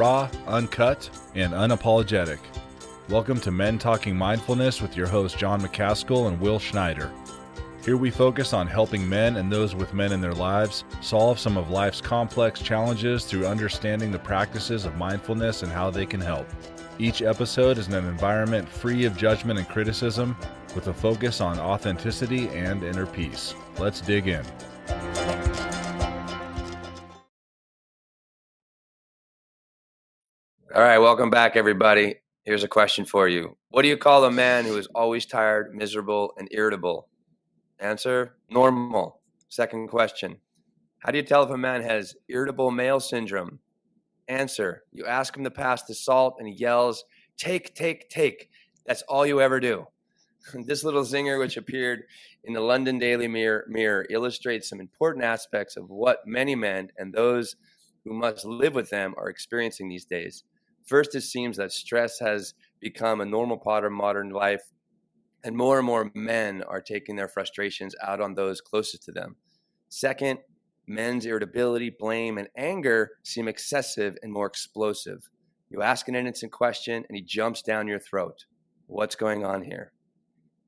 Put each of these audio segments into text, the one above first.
raw, uncut, and unapologetic. Welcome to Men Talking Mindfulness with your hosts John McCaskill and Will Schneider. Here we focus on helping men and those with men in their lives solve some of life's complex challenges through understanding the practices of mindfulness and how they can help. Each episode is in an environment free of judgment and criticism, with a focus on authenticity and inner peace. Let's dig in. All right, welcome back, everybody. Here's a question for you. What do you call a man who is always tired, miserable, and irritable? Answer, normal. Second question. How do you tell if a man has irritable male syndrome? Answer, you ask him to pass the salt and he yells, take, take, take. That's all you ever do. This little zinger, which appeared in the London Daily Mirror, illustrates some important aspects of what many men and those who must live with them are experiencing these days. First, it seems that stress has become a normal part of modern life, and more men are taking their frustrations out on those closest to them. Second, men's irritability, blame, and anger seem excessive and more explosive. You ask an innocent question, and he jumps down your throat. What's going on here?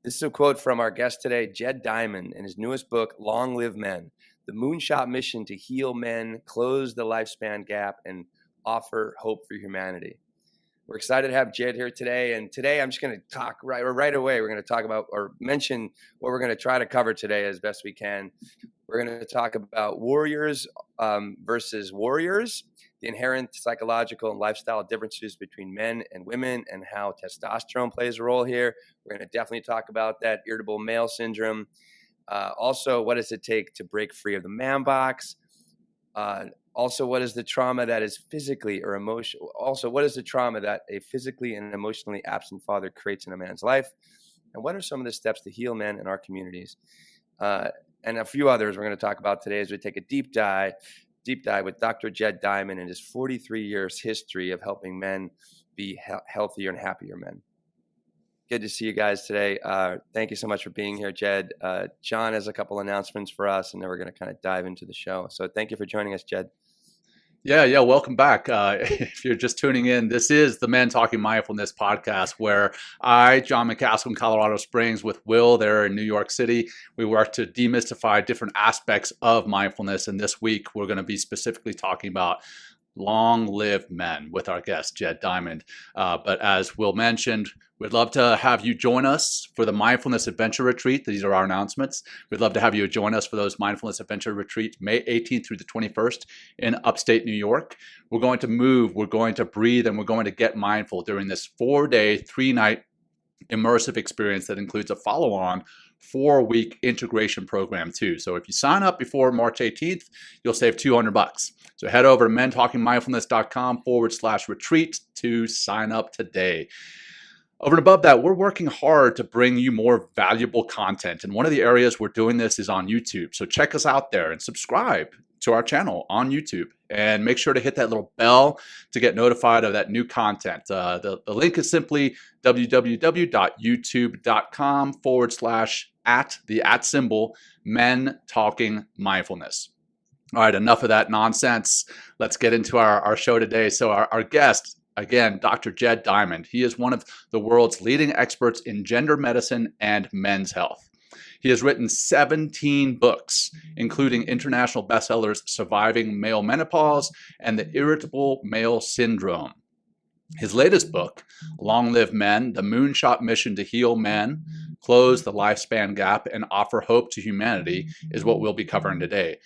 This is a quote from our guest today, Jed Diamond, in his newest book, Long Live Men, the Moonshot Mission to heal men, close the lifespan gap, and offer hope for humanity. We're excited to have Jed here today, and today I'm just going to talk right away. We're going to talk about or mention what we're going to try to cover today as best we can. We're going to talk about Worriers versus Worriers, the inherent psychological and lifestyle differences between men and women, and how testosterone plays a role here. We're going to definitely talk about that irritable male syndrome. Also, what does it take to break free of the man box? Also, what is the trauma that is physically or emotional? Also, what is the trauma that a physically and emotionally absent father creates in a man's life? And what are some of the steps to heal men in our communities? And a few others we're going to talk about today as we take a deep dive with Dr. Jed Diamond and his 43 years history of helping men be healthier and happier men. Good to see you guys today. Thank you so much for being here, Jed. John has a couple announcements for us, and then we're going to kind of dive into the show. So thank you for joining us, Jed. Yeah. Welcome back. If you're just tuning in, this is the Men Talking Mindfulness podcast, where I, John McCaskill in Colorado Springs, with Will there in New York City, we work to demystify different aspects of mindfulness. And this week, we're going to be specifically talking about Long Live Men with our guest, Jed Diamond. But as Will mentioned, we'd love to have you join us for the Mindfulness Adventure Retreat. These are our announcements. We'd love to have you join us for those Mindfulness Adventure Retreats, May 18th through the 21st in upstate New York. We're going to move, we're going to breathe, and we're going to get mindful during this 4-day, 3-night immersive experience that includes a follow-on 4-week integration program too. So if you sign up before March 18th, you'll save $200. So head over to mentalkingmindfulness.com/retreat to sign up today. Over and above that, we're working hard to bring you more valuable content. And one of the areas we're doing this is on YouTube. So check us out there and subscribe to our channel on YouTube. And make sure to hit that little bell to get notified of that new content. The link is simply www.youtube.com/@ Men Talking Mindfulness. All right, enough of that nonsense. Let's get into our show today. So our guest, again, Dr. Jed Diamond. He is one of the world's leading experts in gender medicine and men's health. He has written 17 books, including international bestsellers Surviving Male Menopause and The Irritable Male Syndrome. His latest book, Long Live Men, The Moonshot Mission to Heal Men, Close the Lifespan Gap, and Offer Hope to Humanity, is what we'll be covering today.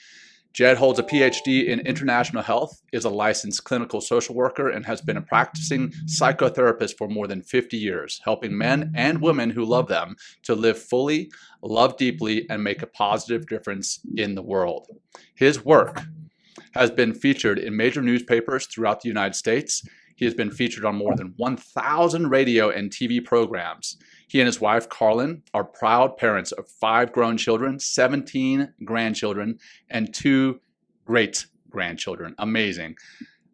Jed holds a PhD in international health, is a licensed clinical social worker, and has been a practicing psychotherapist for more than 50 years, helping men and women who love them to live fully, love deeply, and make a positive difference in the world. His work has been featured in major newspapers throughout the United States. He has been featured on more than 1,000 radio and TV programs. He and his wife, Carlin, are proud parents of 5 grown children, 17 grandchildren, and 2 great-grandchildren. Amazing.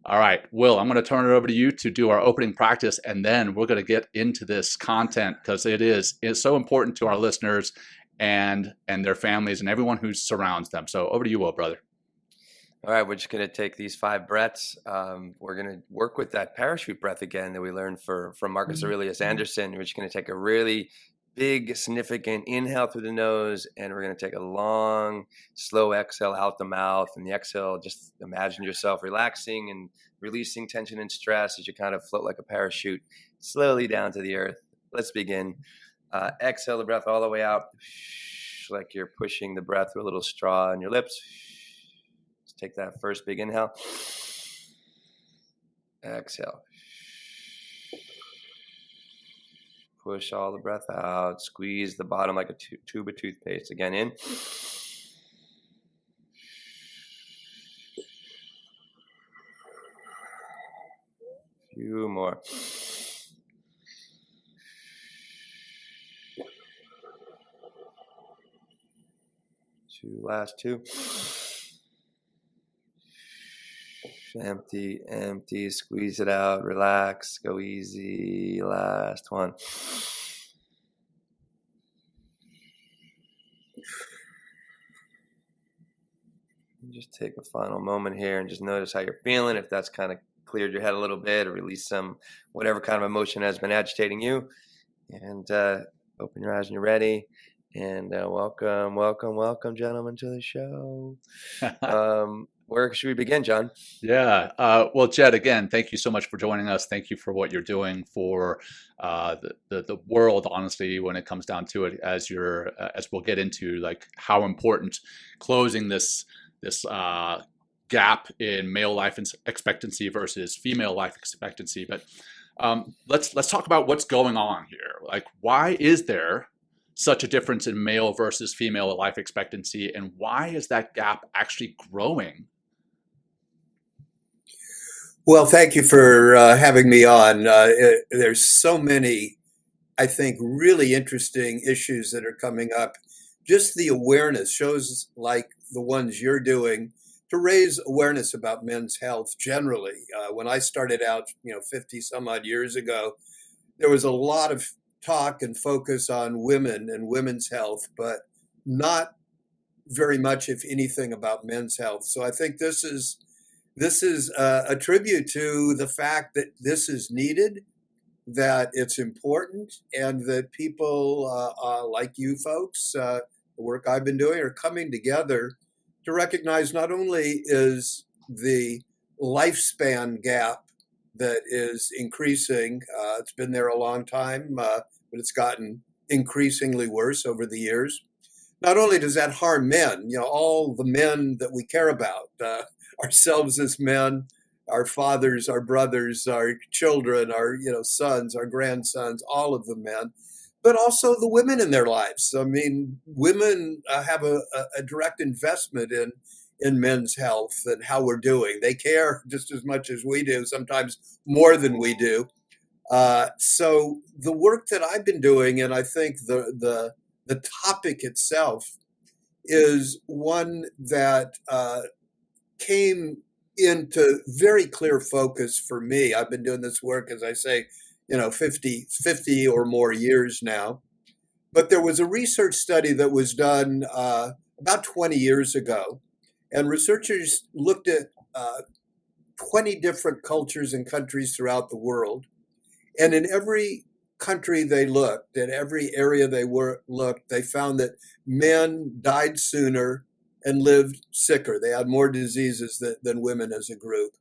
All right, Will, I'm going to turn it over to you to do our opening practice, and then we're going to get into this content because it's so important to our listeners and their families and everyone who surrounds them. So over to you, Will, brother. All right, we're just going to take these 5 breaths. We're going to work with that parachute breath again that we learned from Marcus Aurelius Anderson. We're just going to take a really big, significant inhale through the nose, and we're going to take a long, slow exhale out the mouth. And the exhale, just imagine yourself relaxing and releasing tension and stress as you kind of float like a parachute slowly down to the earth. Let's begin. Exhale the breath all the way out, like you're pushing the breath through a little straw in your lips. Take that first big inhale. Exhale. Push all the breath out. Squeeze the bottom like a tube of toothpaste. Again, in. Few more. 2, last 2. Empty, empty, squeeze it out, relax, go easy. Last 1. Just take a final moment here and just notice how you're feeling. If that's kind of cleared your head a little bit or release some whatever kind of emotion has been agitating you. And open your eyes when you're ready. And welcome, gentlemen, to the show. Where should we begin, John? Yeah. Well, Jed, again, thank you so much for joining us. Thank you for what you're doing for the world, honestly, when it comes down to it, as we'll get into, like, how important closing this gap in male life expectancy versus female life expectancy. But let's talk about what's going on here. Like, why is there such a difference in male versus female life expectancy, and why is that gap actually growing? Well, thank you for having me on. There's so many, I think, really interesting issues that are coming up. Just the awareness, shows like the ones you're doing, to raise awareness about men's health generally. When I started out, 50 some odd years ago, there was a lot of talk and focus on women and women's health, but not very much, if anything, about men's health. So I think this is a tribute to the fact that this is needed, that it's important, and that people like you folks, the work I've been doing, are coming together to recognize not only is the lifespan gap that is increasing, it's been there a long time, but it's gotten increasingly worse over the years. Not only does that harm men, all the men that we care about, ourselves as men, our fathers, our brothers, our children, our sons, our grandsons, all of the men, but also the women in their lives. I mean, women have a direct investment in men's health and how we're doing. They care just as much as we do, sometimes more than we do. So the work that I've been doing, and I think the topic itself is one that came into very clear focus for me. I've been doing this work, as I say, 50 or more years now. But there was a research study that was done about 20 years ago, and researchers looked at 20 different cultures and countries throughout the world. And in every country they looked, in every area they looked, they found that men died sooner and lived sicker. They had more diseases than women as a group.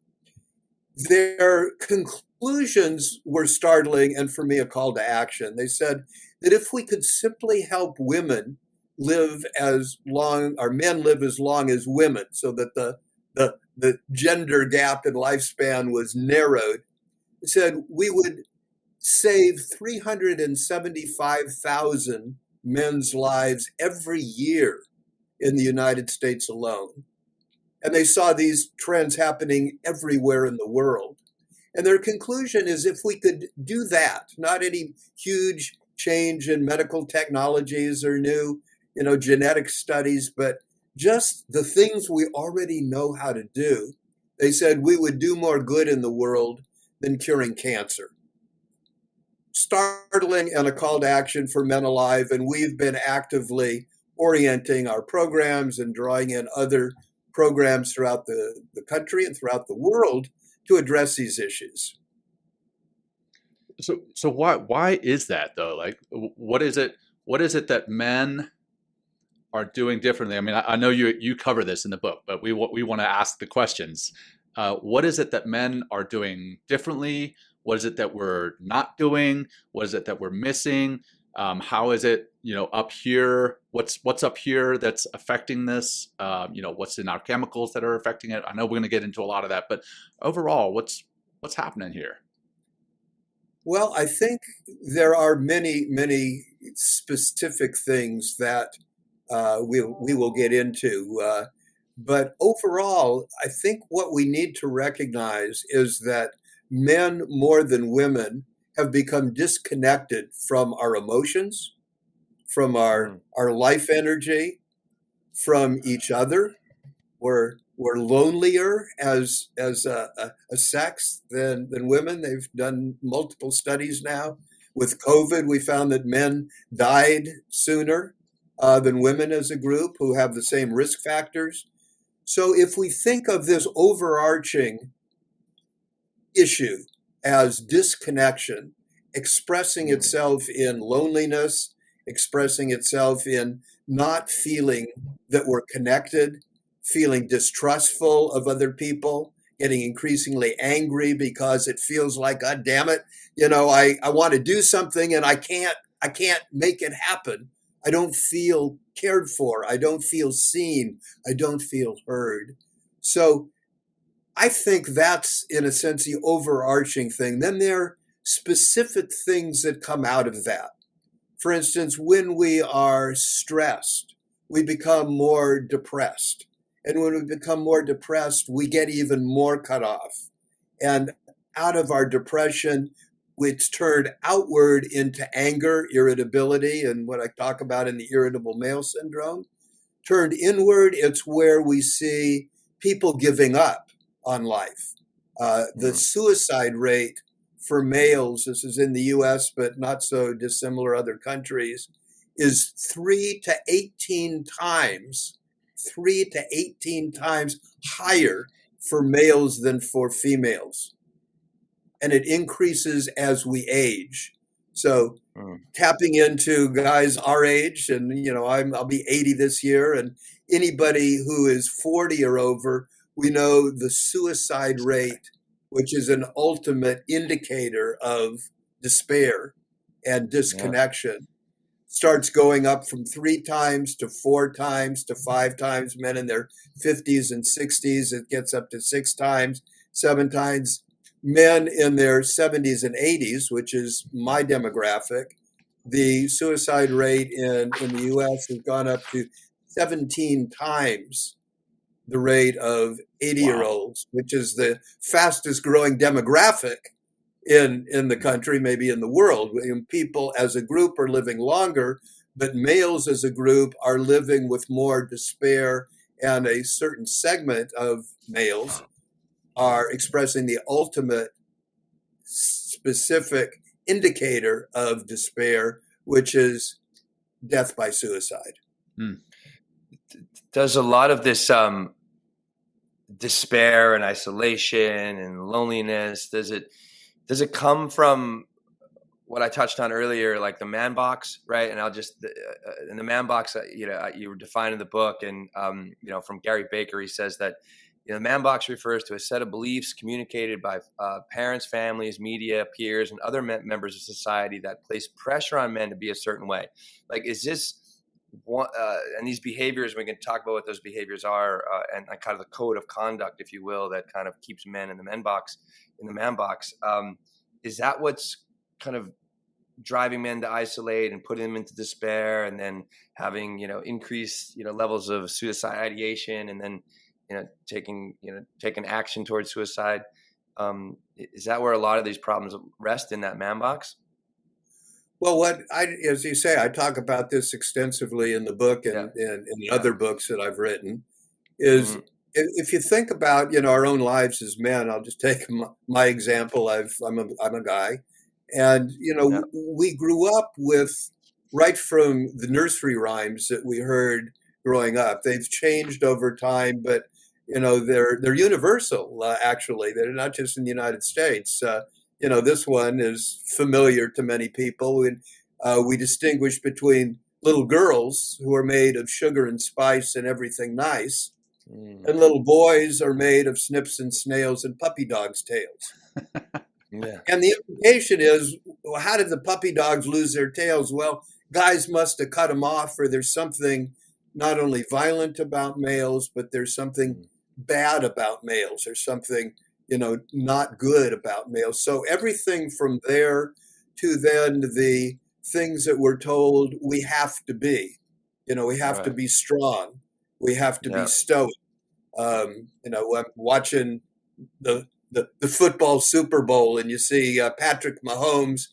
Their conclusions were startling, and for me, a call to action. They said that if we could simply help women live as long, or men live as long as women, so that the gender gap in lifespan was narrowed, they said we would save 375,000 men's lives every year in the United States alone. And they saw these trends happening everywhere in the world. And their conclusion is, if we could do that, not any huge change in medical technologies or new, genetic studies, but just the things we already know how to do, they said we would do more good in the world than curing cancer. Startling, and a call to action for Men Alive. And we've been actively orienting our programs and drawing in other programs throughout the country and throughout the world to address these issues. So why is that though? Like, what is it that men are doing differently? I mean, I know you cover this in the book, but we want to ask the questions. What is it that men are doing differently? What is it that we're not doing? What is it that we're missing? How is it, up here? What's up here that's affecting this? What's in our chemicals that are affecting it? I know we're going to get into a lot of that, but overall, what's happening here? Well, I think there are many, many specific things that we will get into. But overall, I think what we need to recognize is that men more than women have become disconnected from our emotions, from our life energy, from each other. We're lonelier as a sex than women. They've done multiple studies now. With COVID, we found that men died sooner than women as a group who have the same risk factors. So if we think of this overarching issue as disconnection, expressing itself in loneliness, expressing itself in not feeling that we're connected, feeling distrustful of other people, getting increasingly angry because it feels like, God damn it, I want to do something and I can't make it happen. I don't feel cared for. I don't feel seen. I don't feel heard. So I think that's, in a sense, the overarching thing. Then there are specific things that come out of that. For instance, when we are stressed, we become more depressed. And when we become more depressed, we get even more cut off. And out of our depression, it's turned outward into anger, irritability, and what I talk about in the irritable male syndrome. Turned inward, it's where we see people giving up on life. The suicide rate for males, this is in the US, but not so dissimilar other countries, is 3 to 18 times higher for males than for females. And it increases as we age. So tapping into guys our age, and I'll be 80 this year, and anybody who is 40 or over, we know the suicide rate, which is an ultimate indicator of despair and disconnection, starts going up from 3 times to 4 times to 5 times. Men in their 50s and 60s, it gets up to 6 times, 7 times. Men in their 70s and 80s, which is my demographic, the suicide rate in the US has gone up to 17 times the rate of 80-year-olds, which is the fastest growing demographic in the country, maybe in the world. People as a group are living longer, but males as a group are living with more despair, and a certain segment of males are expressing the ultimate specific indicator of despair, which is death by suicide. Does a lot of this despair and isolation and loneliness, does it come from what I touched on earlier, like the man box, right? And I'll just in the man box, you were defined in the book, and from Gary Baker, he says that the man box refers to a set of beliefs communicated by parents, families, media, peers, and other members of society that place pressure on men to be a certain way. Like, is this one, and these behaviors, we can talk about what those behaviors are, and kind of the code of conduct, if you will, that kind of keeps men in the man box. Is that what's kind of driving men to isolate and putting them into despair, and then having increased levels of suicide ideation, and then taking action towards suicide? Is that where a lot of these problems rest, in that man box? Well, as you say, I talk about this extensively in the book and in the other books that I've written, is if you think about, our own lives as men, I'll just take my example. I'm a guy, and, we grew up with, right from the nursery rhymes that we heard growing up. They've changed over time, but they're universal. Actually, they're not just in the United States. This one is familiar to many people. And we distinguish between little girls who are made of sugar and spice and everything nice, and little boys are made of snips and snails and puppy dogs' tails. Yeah. And the implication is, well, how did the puppy dogs lose their tails? Well, guys must have cut them off, or there's something not only violent about males, but there's something bad about males. There's something, not good about males. So everything from there to then the things that we're told we have to be. We have to be strong. We have to be stoic. I'm watching the football Super Bowl, and you see Patrick Mahomes,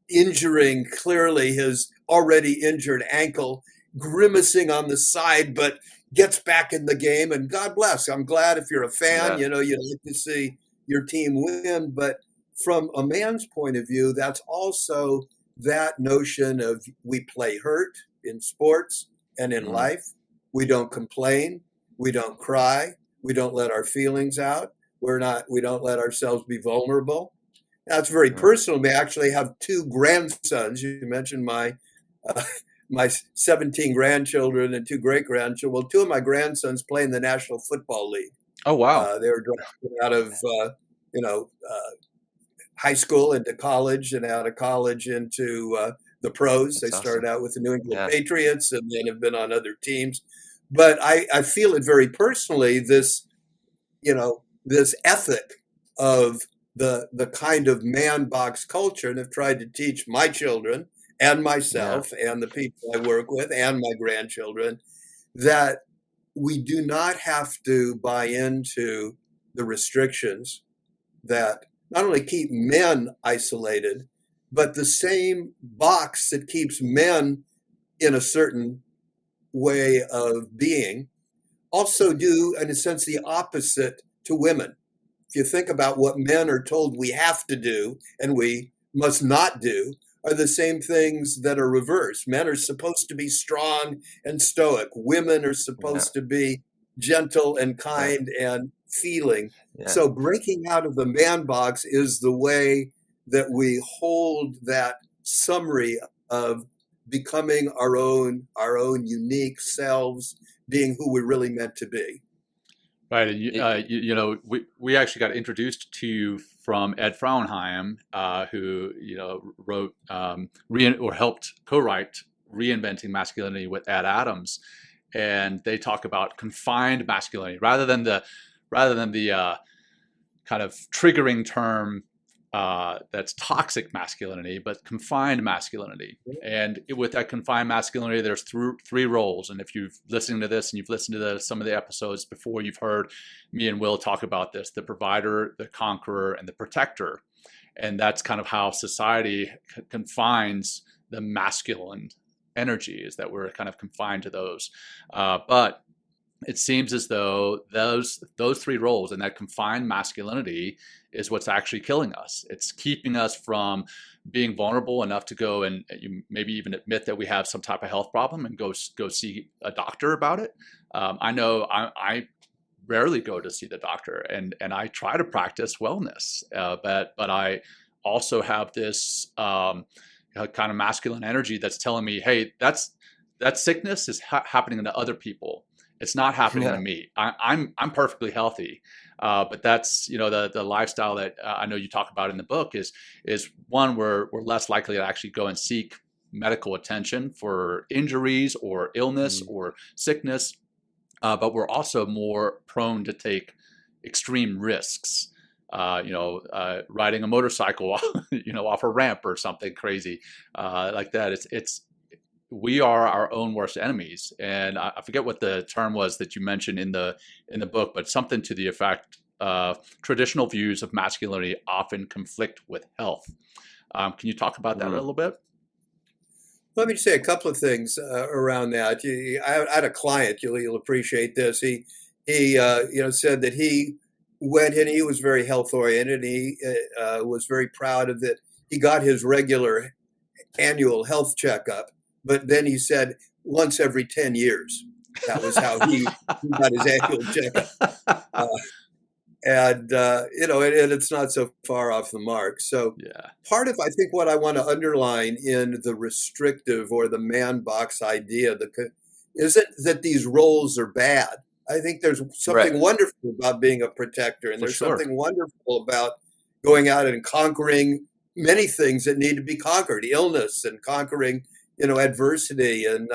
injuring clearly his already injured ankle, grimacing on the side, but gets back in the game. And God bless. I'm glad if you're a fan, you like to see your team win. But from a man's point of view, that's also that notion of we play hurt in sports and in life. We don't complain. We don't cry. We don't let our feelings out. We don't let ourselves be vulnerable. That's very personal. We actually have two grandsons. You mentioned my 17 grandchildren and two great-grandchildren. Well, two of my grandsons play in the National Football League. Oh, wow. They were drafted out of, high school into college, and out of college into the pros. They started out with the New England Patriots and then have been on other teams. But I feel it very personally, this ethic of the kind of man box culture, and have tried to teach my children and myself and the people I work with and my grandchildren that we do not have to buy into the restrictions that not only keep men isolated, but the same box that keeps men in a certain way of being also do, in a sense, the opposite to women. If you think about what men are told we have to do and we must not do, are the same things that are reversed. Men are supposed to be strong and stoic. Women are supposed to be gentle and kind and feeling. So breaking out of the man box is the way that we hold that summary of becoming our own unique selves, being who we're really meant to be. Right, and we actually got introduced to you from Ed Frauenheim, who wrote or helped co-write Reinventing Masculinity with Ed Adams, and they talk about confined masculinity rather than the kind of triggering term that's toxic masculinity, but confined masculinity. And with that confined masculinity, there's three roles. And if you've listened to this and you've listened to some of the episodes before, you've heard me and Will talk about this: the provider, the conqueror, and the protector. And that's kind of how society confines the masculine energy, is that we're kind of confined to those. But it seems as though those three roles and that confined masculinity is what's actually killing us. It's keeping us from being vulnerable enough to go and maybe even admit that we have some type of health problem and go see a doctor about it. I know I rarely go to see the doctor, and I try to practice wellness, but I also have this kind of masculine energy that's telling me, hey, that sickness is happening to other people. It's not happening to me. I'm perfectly healthy, but that's the lifestyle that I know you talk about in the book is one where we're less likely to actually go and seek medical attention for injuries or illness or sickness, but we're also more prone to take extreme risks. Riding a motorcycle, off a ramp or something crazy like that. We are our own worst enemies, and I forget what the term was that you mentioned in the book, but something to the effect traditional views of masculinity often conflict with health. Can you talk about that a little bit? Let me say a couple of things around that. I had a client, you'll appreciate this. He said that he went in, he was very health oriented. He was very proud of that. He got his regular annual health checkup. But then he said once every 10 years. That was how he got his annual checkup. And it's not so far off the mark. So Yeah. part of, I think, what I want to underline in the restrictive or the man box idea isn't that these roles are bad. I think there's something Right. wonderful about being a protector, and For there's sure. something wonderful about going out and conquering many things that need to be conquered, illness and conquering, adversity. And,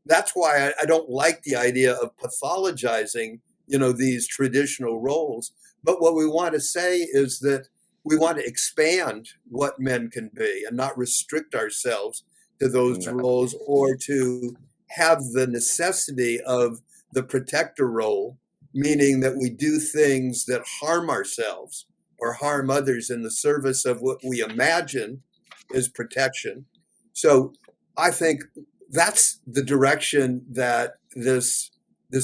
that's why I don't like the idea of pathologizing, these traditional roles. But what we want to say is that we want to expand what men can be and not restrict ourselves to those roles, or to have the necessity of the protector role, meaning that we do things that harm ourselves or harm others in the service of what we imagine is protection. So I think that's the direction that this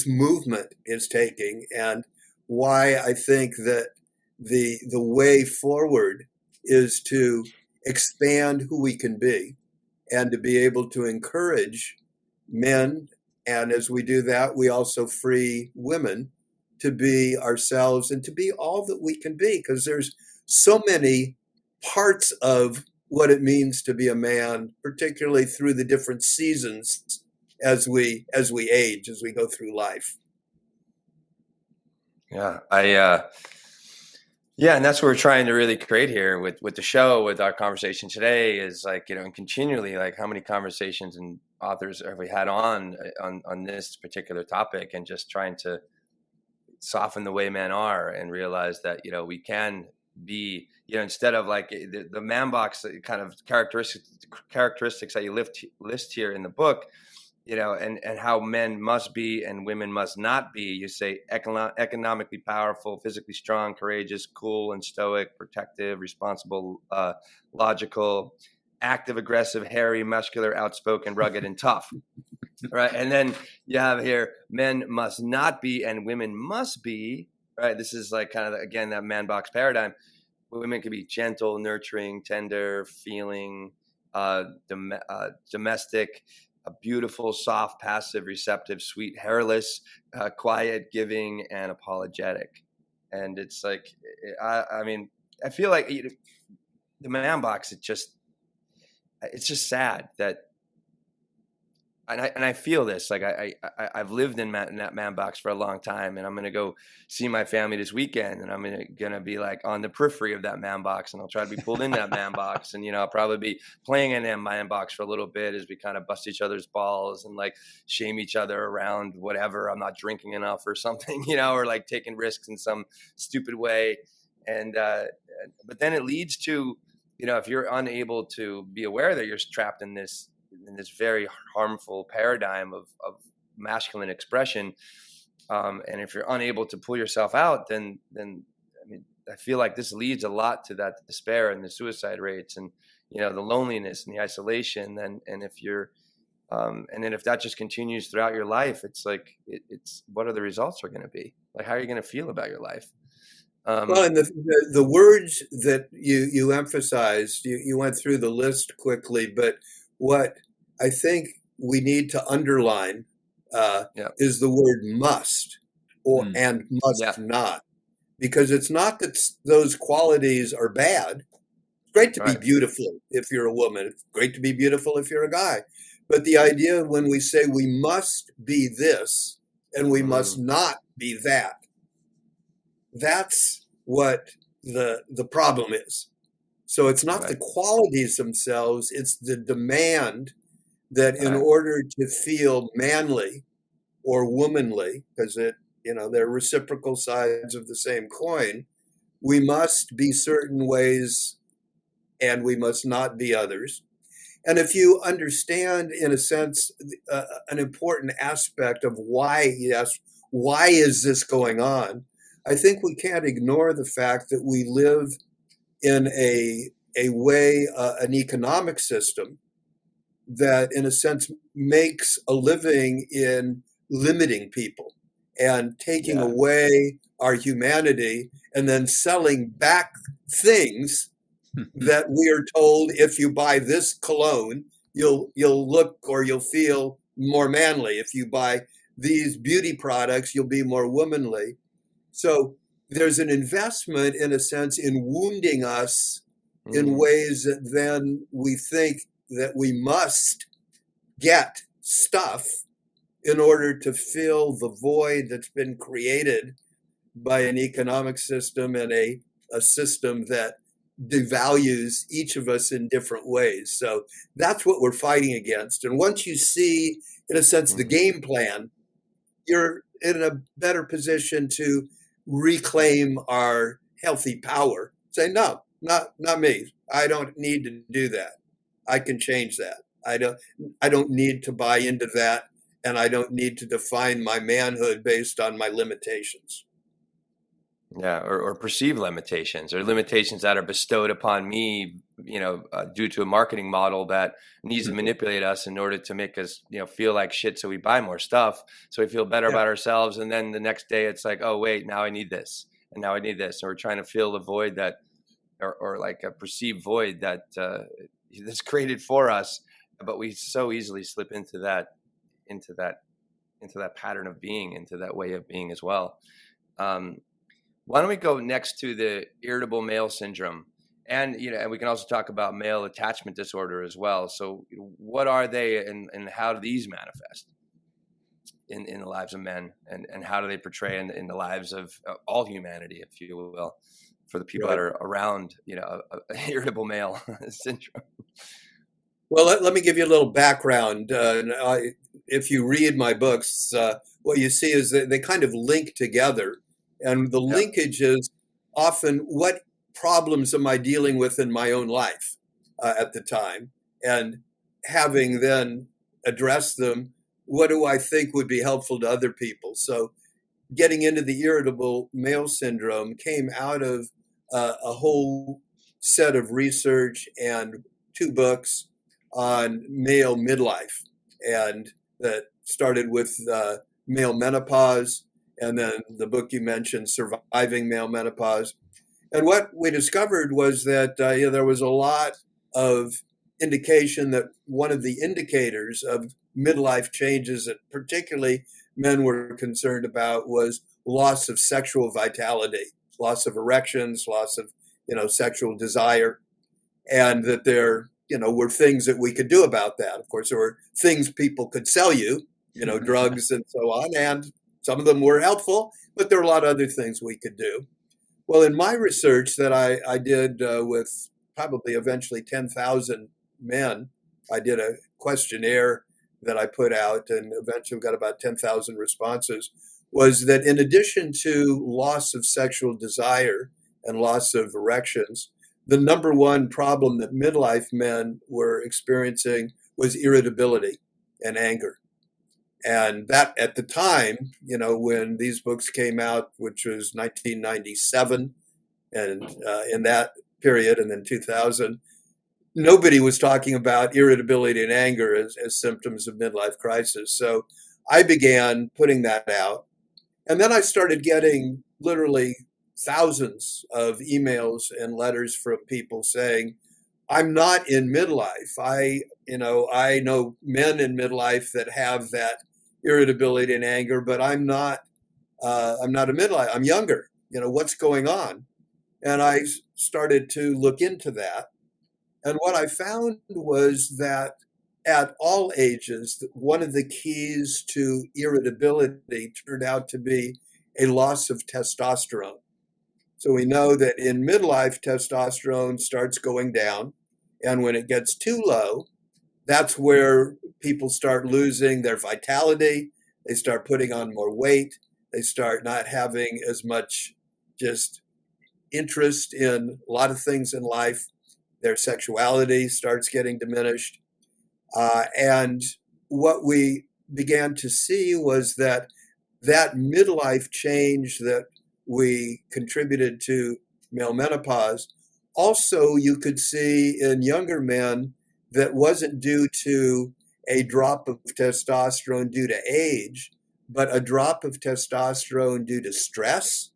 movement is taking, and why I think that the way forward is to expand who we can be and to be able to encourage men. And as we do that, we also free women to be ourselves and to be all that we can be, because there's so many parts of what it means to be a man, particularly through the different seasons as we age, as we go through life. Yeah, and that's what we're trying to really create here with the show, with our conversation today, is like, and continually, like, how many conversations and authors have we had on this particular topic, and just trying to soften the way men are and realize that, we can be, instead of like the man box kind of characteristics that you list here in the book, and how men must be and women must not be. You say economically powerful, physically strong, courageous, cool and stoic, protective, responsible, logical, active, aggressive, hairy, muscular, outspoken, rugged, and tough. Right. And then you have here, men must not be and women must be. Right. This is like kind of, again, that man box paradigm. Women can be gentle, nurturing, tender, feeling, domestic, beautiful, soft, passive, receptive, sweet, hairless, quiet, giving, and apologetic. And it's like, I feel like the man box, it's just sad that, and I feel this, like I've lived in that man box for a long time, and I'm going to go see my family this weekend, and I'm going to be like on the periphery of that man box, and I'll try to be pulled in that man box. And, I'll probably be playing in that man box for a little bit as we kind of bust each other's balls and like shame each other around whatever. I'm not drinking enough or something, or like taking risks in some stupid way. And, but then it leads to, if you're unable to be aware that you're trapped in this very harmful paradigm of masculine expression, and if you're unable to pull yourself out, then I feel like this leads a lot to that despair and the suicide rates, and the loneliness and the isolation. And if you're and then if that just continues throughout your life, it's like it's what are the results are going to be? Like, how are you going to feel about your life? Well, and the words that you emphasized, you went through the list quickly, but what I think we need to underline is the word must, and must not, because it's not that those qualities are bad. It's great to be beautiful if you're a woman. It's great to be beautiful if you're a guy. But the idea when we say we must be this and we must not be that, that's what the problem is. So it's not the qualities themselves, it's the demand that in order to feel manly or womanly, because they're reciprocal sides of the same coin, we must be certain ways and we must not be others. And if you understand, in a sense, an important aspect of why is this going on, I think we can't ignore the fact that we live in a way, an economic system that, in a sense, makes a living in limiting people and taking away our humanity, and then selling back things that we are told, if you buy this cologne, you'll look or you'll feel more manly. If you buy these beauty products, you'll be more womanly. So there's an investment, in a sense, in wounding us in ways that then we think that we must get stuff in order to fill the void that's been created by an economic system and a system that devalues each of us in different ways. So that's what we're fighting against. And once you see, in a sense, the game plan, you're in a better position to reclaim our healthy power. Say, no, not me. I don't need to do that. I can change that. I don't need to buy into that, and I don't need to define my manhood based on my limitations. Yeah, or perceived limitations, or limitations that are bestowed upon me, due to a marketing model that needs to manipulate us in order to make us, feel like shit, so we buy more stuff, so we feel better about ourselves. And then the next day, it's like, oh wait, now I need this, and now I need this, and we're trying to fill the void that, or like a perceived void that that's created for us, but we so easily slip into that pattern of being, into that way of being as well. Why don't we go next to the irritable male syndrome? And, and we can also talk about male attachment disorder as well. So what are they, and how do these manifest in the lives of men, and how do they portray in the lives of all humanity, if you will, for the people that are around, irritable male syndrome? Well, let me give you a little background. If you read my books, what you see is that they kind of link together. And the linkage is often, what problems am I dealing with in my own life at the time? And having then addressed them, what do I think would be helpful to other people? So getting into the irritable male syndrome came out of a whole set of research and 2 books on male midlife. And that started with male menopause, and then the book you mentioned, Surviving Male Menopause. And what we discovered was that there was a lot of indication that one of the indicators of midlife changes that particularly men were concerned about was loss of sexual vitality, loss of erections, loss of sexual desire, and that there were things that we could do about that. Of course, there were things people could sell you, drugs and so on, and some of them were helpful, but there are a lot of other things we could do. Well, in my research that I did with probably eventually 10,000 men, I did a questionnaire that I put out and eventually got about 10,000 responses, was that in addition to loss of sexual desire and loss of erections, the number one problem that midlife men were experiencing was irritability and anger. And that, at the time, when these books came out, which was 1997, and in that period, and then 2000, nobody was talking about irritability and anger as symptoms of midlife crisis. So I began putting that out. And then I started getting literally thousands of emails and letters from people saying, I'm not in midlife. I know men in midlife that have that irritability and anger, but I'm not a midlife. I'm younger. What's going on? And I started to look into that. And what I found was that at all ages, one of the keys to irritability turned out to be a loss of testosterone. So we know that in midlife, testosterone starts going down. And when it gets too low, that's where people start losing their vitality. They start putting on more weight. They start not having as much just interest in a lot of things in life. Their sexuality starts getting diminished. And what we began to see was that midlife change that we contributed to male menopause, also you could see in younger men that wasn't due to a drop of testosterone due to age, but a drop of testosterone due to stress,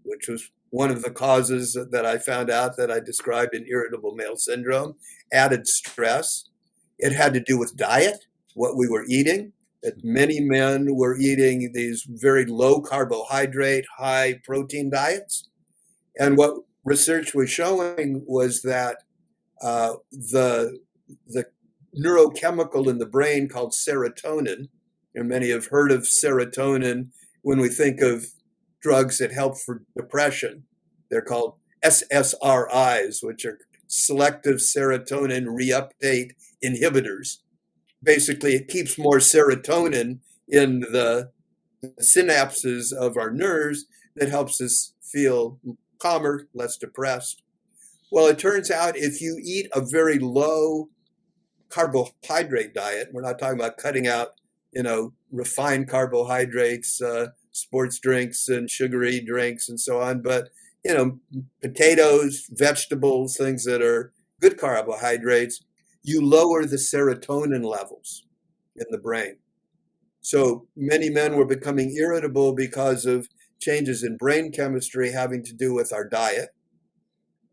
which was one of the causes that I found out that I described in irritable male syndrome, added stress. It had to do with diet, what we were eating. that many men were eating these very low carbohydrate, high protein diets. And what research was showing was that the neurochemical in the brain called serotonin, and many have heard of serotonin when we think of drugs that help for depression. They're called SSRIs, which are selective serotonin reuptake inhibitors. Basically, it keeps more serotonin in the synapses of our nerves that helps us feel calmer, less depressed. Well, it turns out if you eat a very low carbohydrate diet, we're not talking about cutting out, refined carbohydrates, sports drinks and sugary drinks and so on, but, potatoes, vegetables, things that are good carbohydrates, you lower the serotonin levels in the brain. So many men were becoming irritable because of changes in brain chemistry having to do with our diet.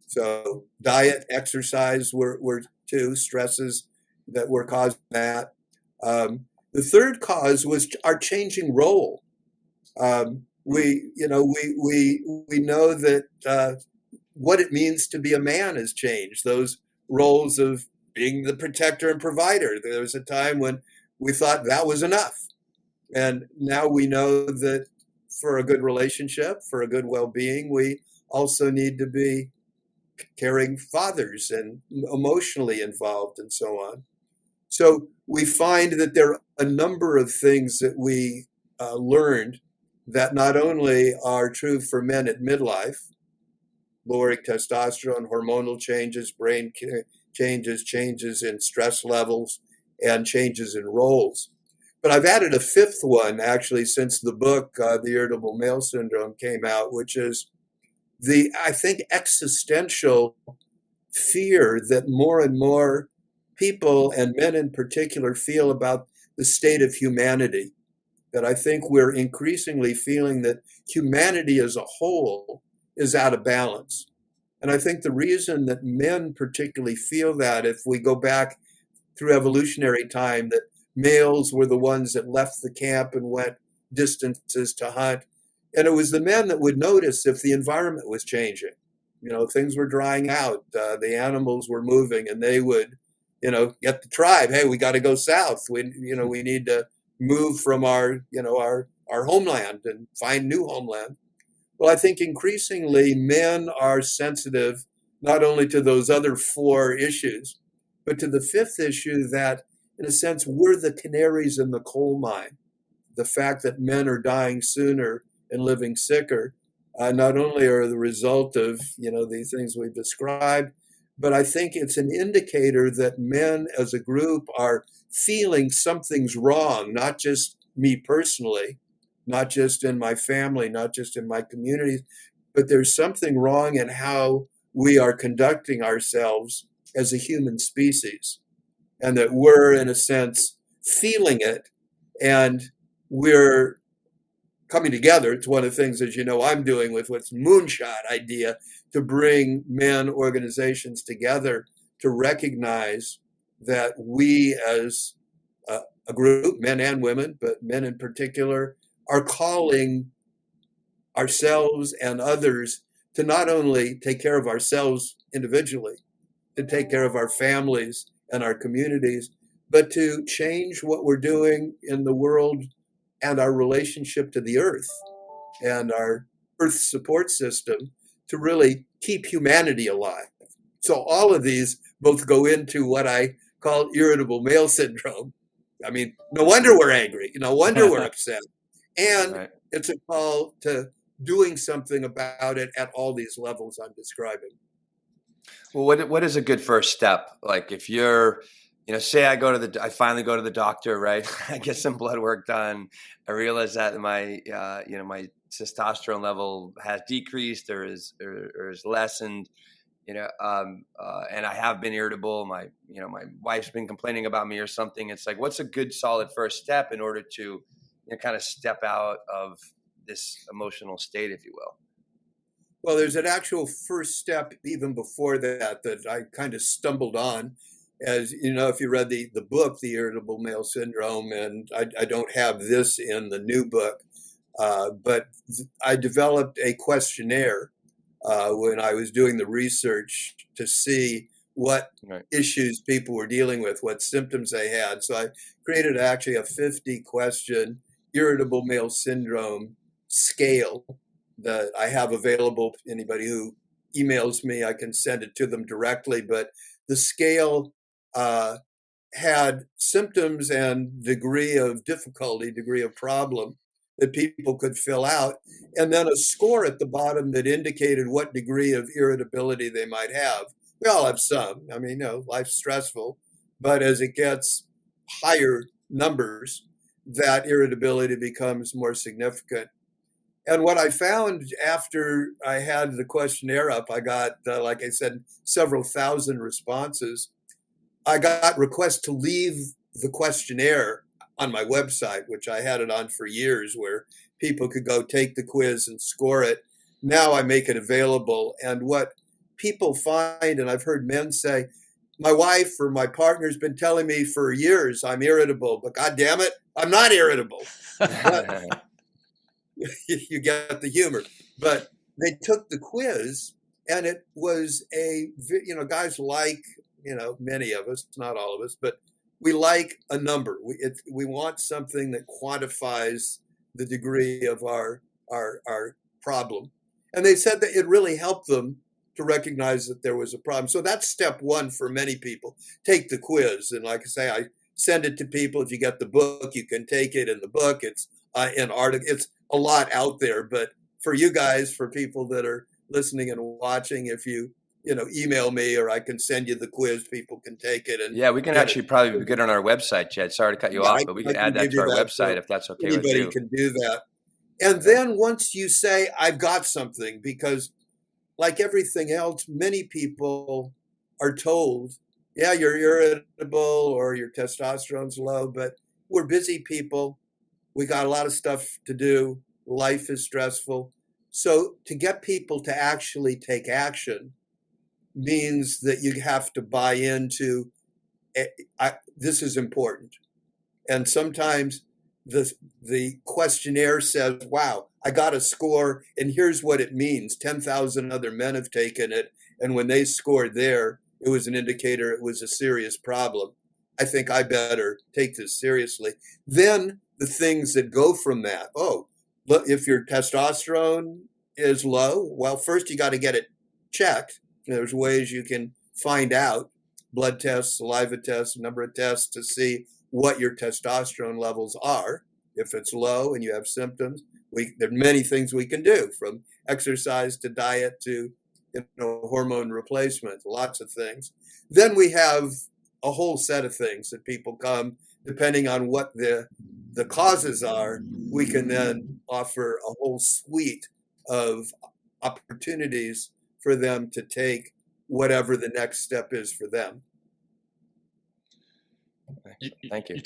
So diet, exercise were two stresses that were causing that. The third cause was our changing role. We know that what it means to be a man has changed. Those roles of being the protector and provider. There was a time when we thought that was enough. And now we know that for a good relationship, for a good well-being, we also need to be caring fathers and emotionally involved and so on. So we find that there are a number of things that we learned that not only are true for men at midlife, lowering testosterone, hormonal changes, brain changes in stress levels, and changes in roles. But I've added a fifth one, actually, since the book, The Irritable Male Syndrome, came out, which is I think, existential fear that more and more people, and men in particular, feel about the state of humanity. That I think we're increasingly feeling that humanity as a whole is out of balance. And I think the reason that men particularly feel that, if we go back through evolutionary time, that males were the ones that left the camp and went distances to hunt. And it was the men that would notice if the environment was changing. Things were drying out, the animals were moving, and they would, get the tribe. Hey, we got to go south. We need to move from our homeland and find new homeland. Well, I think increasingly men are sensitive not only to those other four issues, but to the fifth issue that, in a sense, we're the canaries in the coal mine. The fact that men are dying sooner and living sicker, not only are the result of, these things we've described, but I think it's an indicator that men as a group are feeling something's wrong, not just me personally, not just in my family, not just in my communities, but there's something wrong in how we are conducting ourselves as a human species, and that we're, in a sense, feeling it, and we're coming together. It's one of the things, as you know, I'm doing with what's Moonshot idea, to bring men organizations together to recognize that we as a group, men and women, but men in particular, are calling ourselves and others to not only take care of ourselves individually, to take care of our families and our communities, but to change what we're doing in the world and our relationship to the earth and our earth support system to really keep humanity alive. So all of these both go into what I call irritable male syndrome. I mean, no wonder we're angry. No wonder we're upset. And right. It's a call to doing something about it at all these levels I'm describing. Well, what is a good first step? Like if you're, say I finally go to the doctor, right? I get some blood work done. I realize that my, my testosterone level has decreased or is lessened, and I have been irritable. My wife's been complaining about me or something. It's like, what's a good solid first step in order to kind of step out of this emotional state, if you will? Well, there's an actual first step even before that I kind of stumbled on. as you know, if you read the book, The Irritable Male Syndrome, and I don't have this in the new book, but I developed a questionnaire when I was doing the research to see what issues people were dealing with, what symptoms they had. So I created actually a 50-question irritable male syndrome scale that I have available. Anybody who emails me, I can send it to them directly. But the scale had symptoms and degree of difficulty, degree of problem that people could fill out, and then a score at the bottom that indicated what degree of irritability they might have. We all have some. I mean, life's stressful, but as it gets higher numbers, that irritability becomes more significant. And what I found after I had the questionnaire up, I got, like I said, several thousand responses. I got requests to leave the questionnaire on my website, which I had it on for years, where people could go take the quiz and score it. Now I make it available. And what people find, and I've heard men say, my wife or my partner's been telling me for years I'm irritable, but God damn it, I'm not irritable. You get the humor. But they took the quiz, and it was guys like, many of us, not all of us, but we like a number. We want something that quantifies the degree of our problem. And they said that it really helped them to recognize that there was a problem. So that's step one for many people. Take the quiz. And like I say, I send it to people. If you get the book, you can take it in the book. It's an article. It's a lot out there. But for you guys, for people that are listening and watching, if you email me, or I can send you the quiz, people can take it. And yeah, we can actually probably be good on our website, Jed. Sorry to cut you off, but we can add that to our website if that's okay with you. Anybody can do that. And then once you say, I've got something, because like everything else, many people are told, yeah, you're irritable or your testosterone's low, but we're busy people. We got a lot of stuff to do. Life is stressful. So to get people to actually take action means that you have to buy into this is important. And sometimes the questionnaire says, wow, I got a score, and here's what it means. 10,000 other men have taken it, and when they scored there, it was an indicator it was a serious problem. I think I better take this seriously. Then the things that go from that, look, if your testosterone is low, well, first you got to get it checked. There's ways you can find out, blood tests, saliva tests, a number of tests to see what your testosterone levels are. If it's low and you have symptoms, there are many things we can do, from exercise to diet to hormone replacement, lots of things. Then we have a whole set of things that people come, depending on what the causes are, we can then offer a whole suite of opportunities for them to take whatever the next step is for them. Thank you.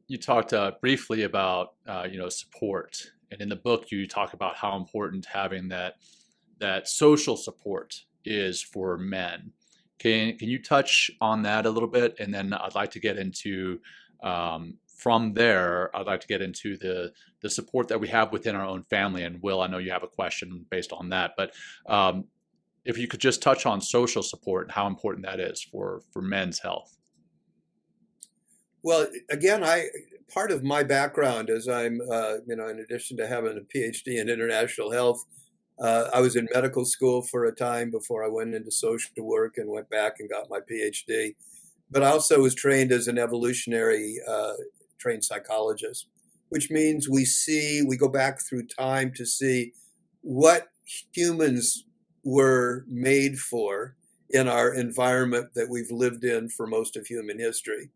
You talked briefly about support, and in the book you talk about how important having that social support is for men. Can you touch on that a little bit? And then I'd like to get into from there. I'd like to get into the support that we have within our own family. And Will, I know you have a question based on that, but if you could just touch on social support and how important that is for men's health. Well, again, part of my background is I'm, in addition to having a PhD in international health, I was in medical school for a time before I went into social work and went back and got my PhD. But I also was trained as an evolutionary trained psychologist, which means we go back through time to see what humans were made for in our environment that we've lived in for most of human history.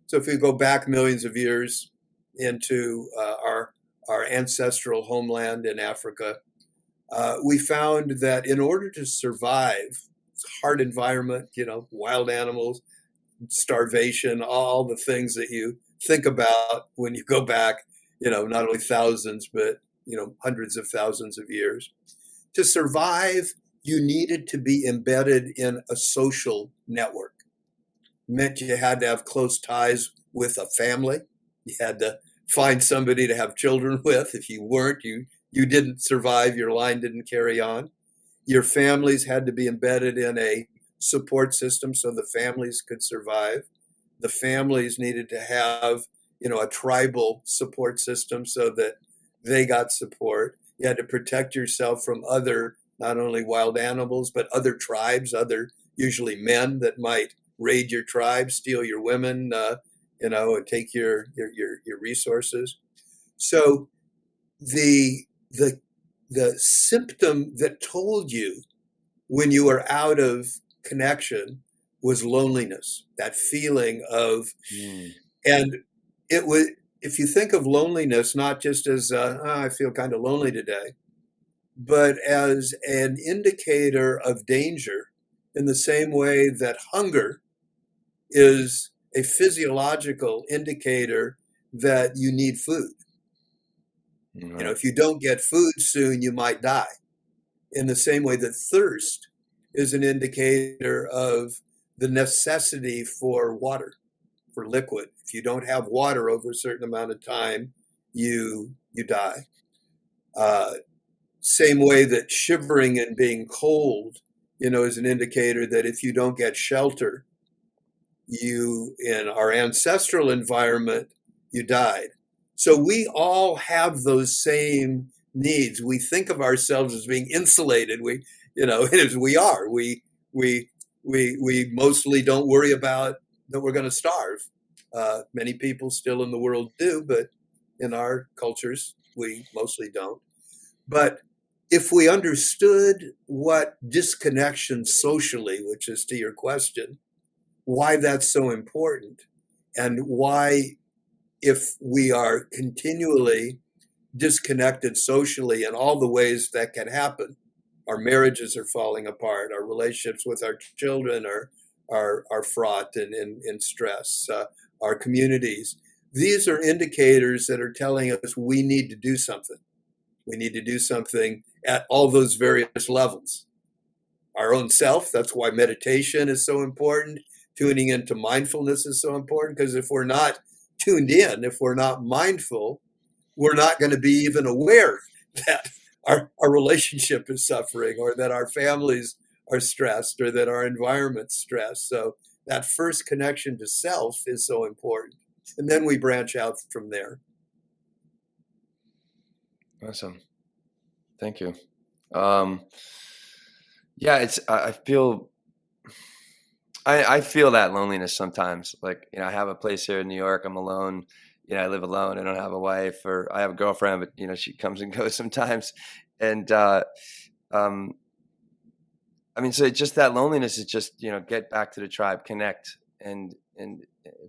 So if we go back millions of years into our ancestral homeland in Africa, we found that in order to survive, hard environment, wild animals, starvation, all the things that you think about when you go back, not only thousands, but, hundreds of thousands of years. To survive, you needed to be embedded in a social network. meant you had to have close ties with a family. You had to find somebody to have children with. If you weren't, you didn't survive. Your line didn't carry on. Your families had to be embedded in a support system so the families could survive. The families needed to have, a tribal support system so that they got support. You had to protect yourself from other, not only wild animals, but other tribes, other usually men that might raid your tribe, steal your women, and take your resources. So the symptom that told you when you were out of connection was loneliness, that feeling of, and it was, if you think of loneliness, not just as, I feel kind of lonely today, but as an indicator of danger, in the same way that hunger is a physiological indicator that you need food. Mm-hmm. If you don't get food soon, you might die. In the same way that thirst is an indicator of the necessity for water, for liquid. If you don't have water over a certain amount of time, you die. Same way that shivering and being cold, is an indicator that if you don't get shelter, in our ancestral environment, you died. So we all have those same needs. We think of ourselves as being insulated. As we are. We mostly don't worry about that we're going to starve. Many people still in the world do, but in our cultures, we mostly don't. But if we understood what disconnection socially, which is to your question, why that's so important, and why, if we are continually disconnected socially in all the ways that can happen, our marriages are falling apart, our relationships with our children are fraught and in stress, our communities. These are indicators that are telling us we need to do something. We need to do something at all those various levels. Our own self, that's why meditation is so important. Tuning into mindfulness is so important, because if we're not tuned in, if we're not mindful, we're not going to be even aware that our relationship is suffering, or that our families are stressed, or that our environment's stressed. So that first connection to self is so important. And then we branch out from there. Awesome. Thank you. I feel that loneliness sometimes. Like, I have a place here in New York. I'm alone. I live alone. I don't have a wife, or I have a girlfriend, but she comes and goes sometimes. And so it's just that loneliness is just, get back to the tribe, connect. And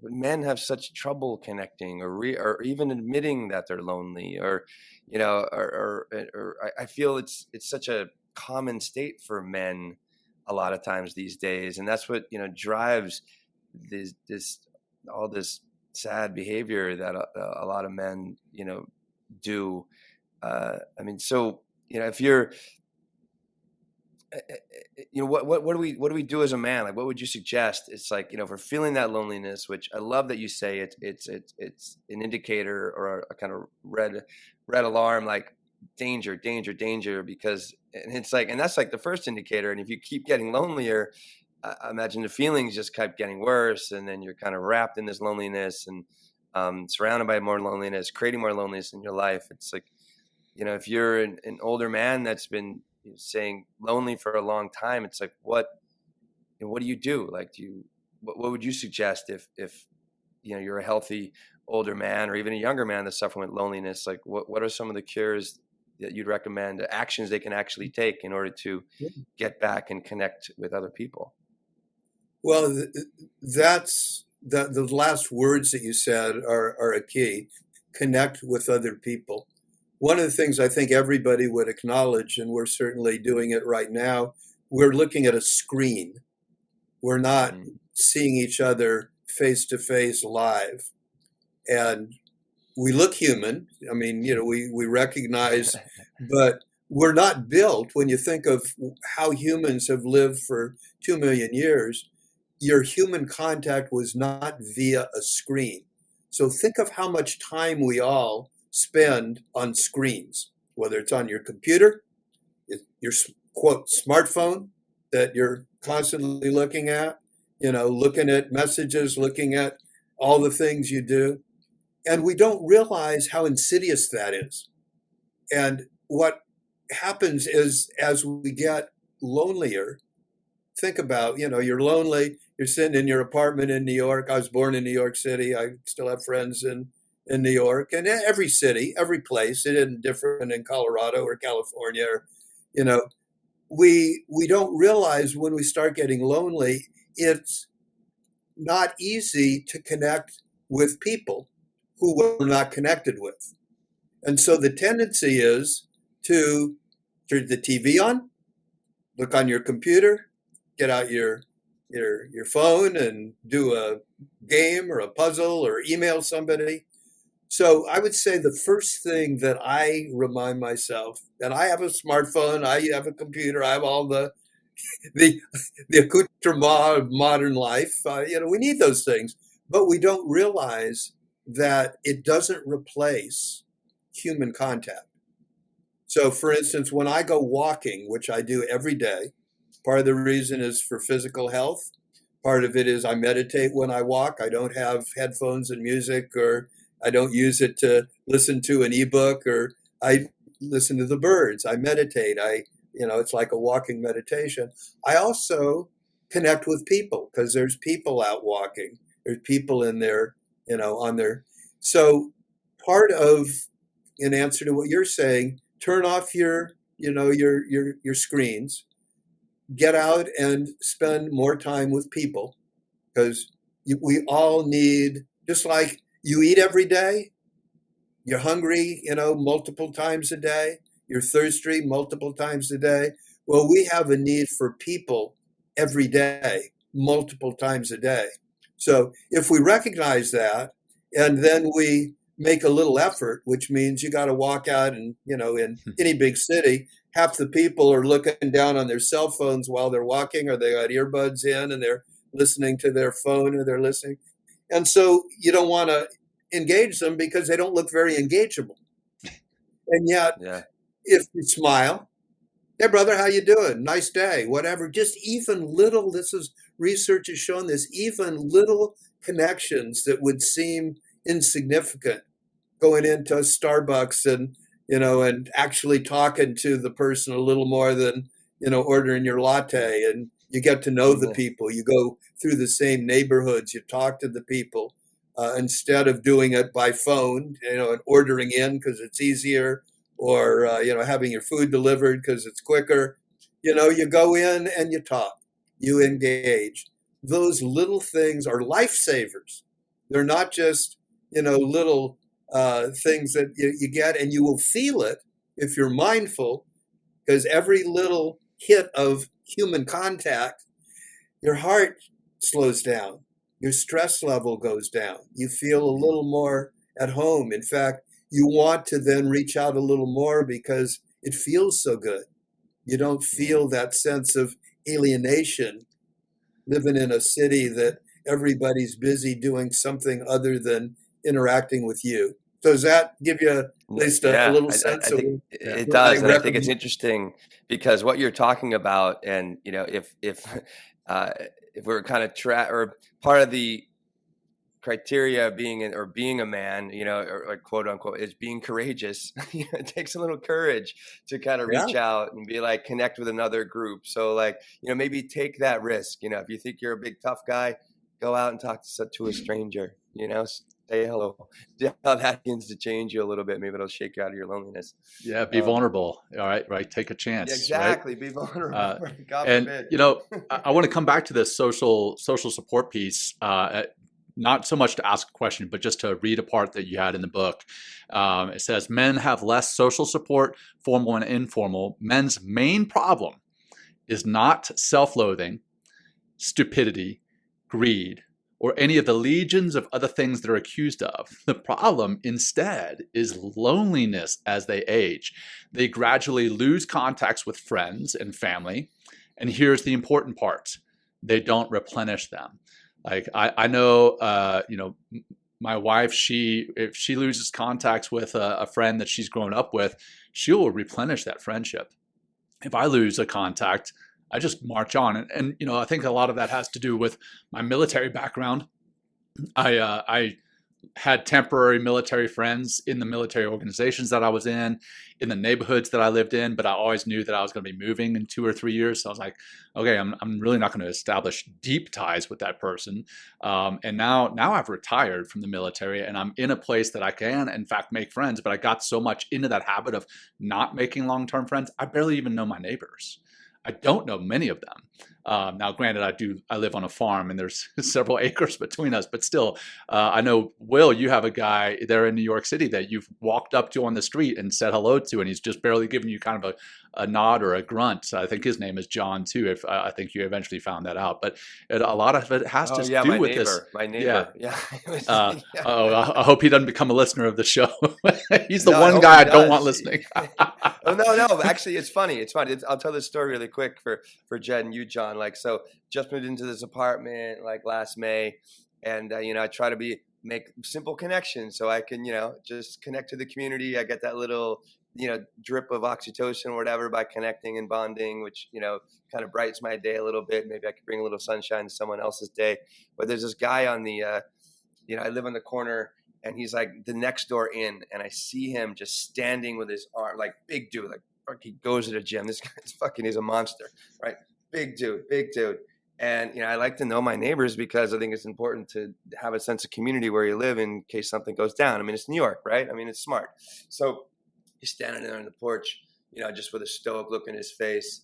men have such trouble connecting or even admitting that they're lonely, or I feel it's such a common state for men a lot of times these days. And that's what, drives all this sad behavior that a lot of men, do. If you're, what do we do as a man? Like, what would you suggest? It's like, if we're feeling that loneliness, which I love that you say it's an indicator or a kind of red alarm, like danger, because, and it's like, and that's like the first indicator. And if you keep getting lonelier, I imagine the feelings just kept getting worse. And then you're kind of wrapped in this loneliness and surrounded by more loneliness, creating more loneliness in your life. It's like, if you're an older man that's been saying lonely for a long time, it's like, what do you do? Like, what would you suggest if you're a healthy older man, or even a younger man that's suffering with loneliness? Like, what are some of the cures that you'd recommend, actions they can actually take in order to get back and connect with other people? Well, that's the last words that you said are a key. Connect with other people. One of the things I think everybody would acknowledge, and we're certainly doing it right now, we're looking at a screen. We're not seeing each other face to face live. And we look human. I mean, we recognize, but we're not built, when you think of how humans have lived for 2 million years, your human contact was not via a screen. So think of how much time we all spend on screens, whether it's on your computer, your quote smartphone that you're constantly looking at, looking at messages, looking at all the things you do. And we don't realize how insidious that is. And what happens is, as we get lonelier, think about, you're lonely, you're sitting in your apartment in New York. I was born in New York City. I still have friends in New York, and every city, every place, it isn't different in Colorado or California, or, we don't realize when we start getting lonely, it's not easy to connect with people who we're not connected with. And so the tendency is to turn the TV on, look on your computer, get out your phone and do a game or a puzzle or email somebody. So I would say the first thing that I remind myself, and I have a smartphone, I have a computer, I have all the accoutrement of modern life. We need those things, but we don't realize that it doesn't replace human contact. So for instance, when I go walking, which I do every day, part of the reason is for physical health. Part of it is I meditate when I walk. I don't have headphones and music, or I don't use it to listen to an ebook, or I listen to the birds. I meditate. It's like a walking meditation. I also connect with people because there's people out walking. There's people in there, on their. So part of, in answer to what you're saying, turn off your screens, get out and spend more time with people, because we all need, just like you eat every day, you're hungry, multiple times a day, you're thirsty multiple times a day. Well, we have a need for people every day, multiple times a day. So if we recognize that, and then we make a little effort, which means you got to walk out and, in any big city, half the people are looking down on their cell phones while they're walking, or they got earbuds in and they're listening to their phone, or they're listening. And so you don't want to engage them because they don't look very engageable. And yet, if you smile, hey, brother, how you doing? Nice day, whatever. Just even little, research has shown this, even little connections that would seem insignificant, going into Starbucks and, and actually talking to the person a little more than, ordering your latte, and you get to know the people. You go through the same neighborhoods, you talk to the people, instead of doing it by phone, and ordering in because it's easier, or, having your food delivered because it's quicker. You go in and you talk, you engage. Those little things are lifesavers. They're not just, little things that you get, and you will feel it if you're mindful, because every little hit of human contact, your heart slows down, your stress level goes down, you feel a little more at home. In fact, you want to then reach out a little more because it feels so good. You don't feel that sense of alienation living in a city that everybody's busy doing something other than interacting with you. So does that give you at least a little sense of it? It does. And I think it's interesting because what you're talking about, and, if we're kind of or part of the criteria of being a man, or quote unquote, is being courageous. It takes a little courage to kind of reach out and be like, connect with another group. So maybe take that risk. If you think you're a big tough guy, go out and talk to a stranger, say hello. How that begins to change you a little bit. Maybe it'll shake you out of your loneliness. Yeah. Be vulnerable. All right. Right. Take a chance. Exactly. Right? Be vulnerable. God and forbid. I want to come back to this social support piece. Not so much to ask a question, but just to read a part that you had in the book. It says, men have less social support, formal and informal. Men's main problem is not self-loathing, stupidity, greed, or any of the legions of other things they're accused of. The problem instead is loneliness as they age. They gradually lose contacts with friends and family. And here's the important part. they don't replenish them. Like I know, my wife, if she loses contacts with a friend that she's grown up with, she will replenish that friendship. If I lose a contact, I just march on. And I think a lot of that has to do with my military background. I had temporary military friends in the military organizations that I was in the neighborhoods that I lived in, but I always knew that I was going to be moving in 2 or 3 years. So I was like, okay, I'm really not going to establish deep ties with that person. And now I've retired from the military and I'm in a place that I can, in fact, make friends, but I got so much into that habit of not making long-term friends. I barely even know my neighbors. I don't know many of them. Now, granted, I live on a farm and there's several acres between us, but still, I know, Will, you have a guy there in New York City that you've walked up to on the street and said hello to, and he's just barely giving you kind of a nod or a grunt. So I think his name is John too, if I think you eventually found that out. But a lot of it has to do with this. My neighbor. Yeah. I hope he doesn't become a listener of the show. He's the one guy I don't want listening. Oh, no. Actually, it's funny. I'll tell this story really quick for Jed and you, John. Like, so just moved into this apartment like last May, and I try to make simple connections so I can just connect to the community. I get that little drip of oxytocin or whatever by connecting and bonding, which kind of brightens my day a little bit. Maybe I could bring a little sunshine to someone else's day. But there's this guy on the I live on the corner, and he's like the next door in, and I see him just standing with his arm, like big dude, like he goes to the gym. This guy's he's a monster, right? Big dude. And, I like to know my neighbors because I think it's important to have a sense of community where you live in case something goes down. I mean, it's New York, right? I mean, it's smart. So he's standing there on the porch, just with a stoic look in his face,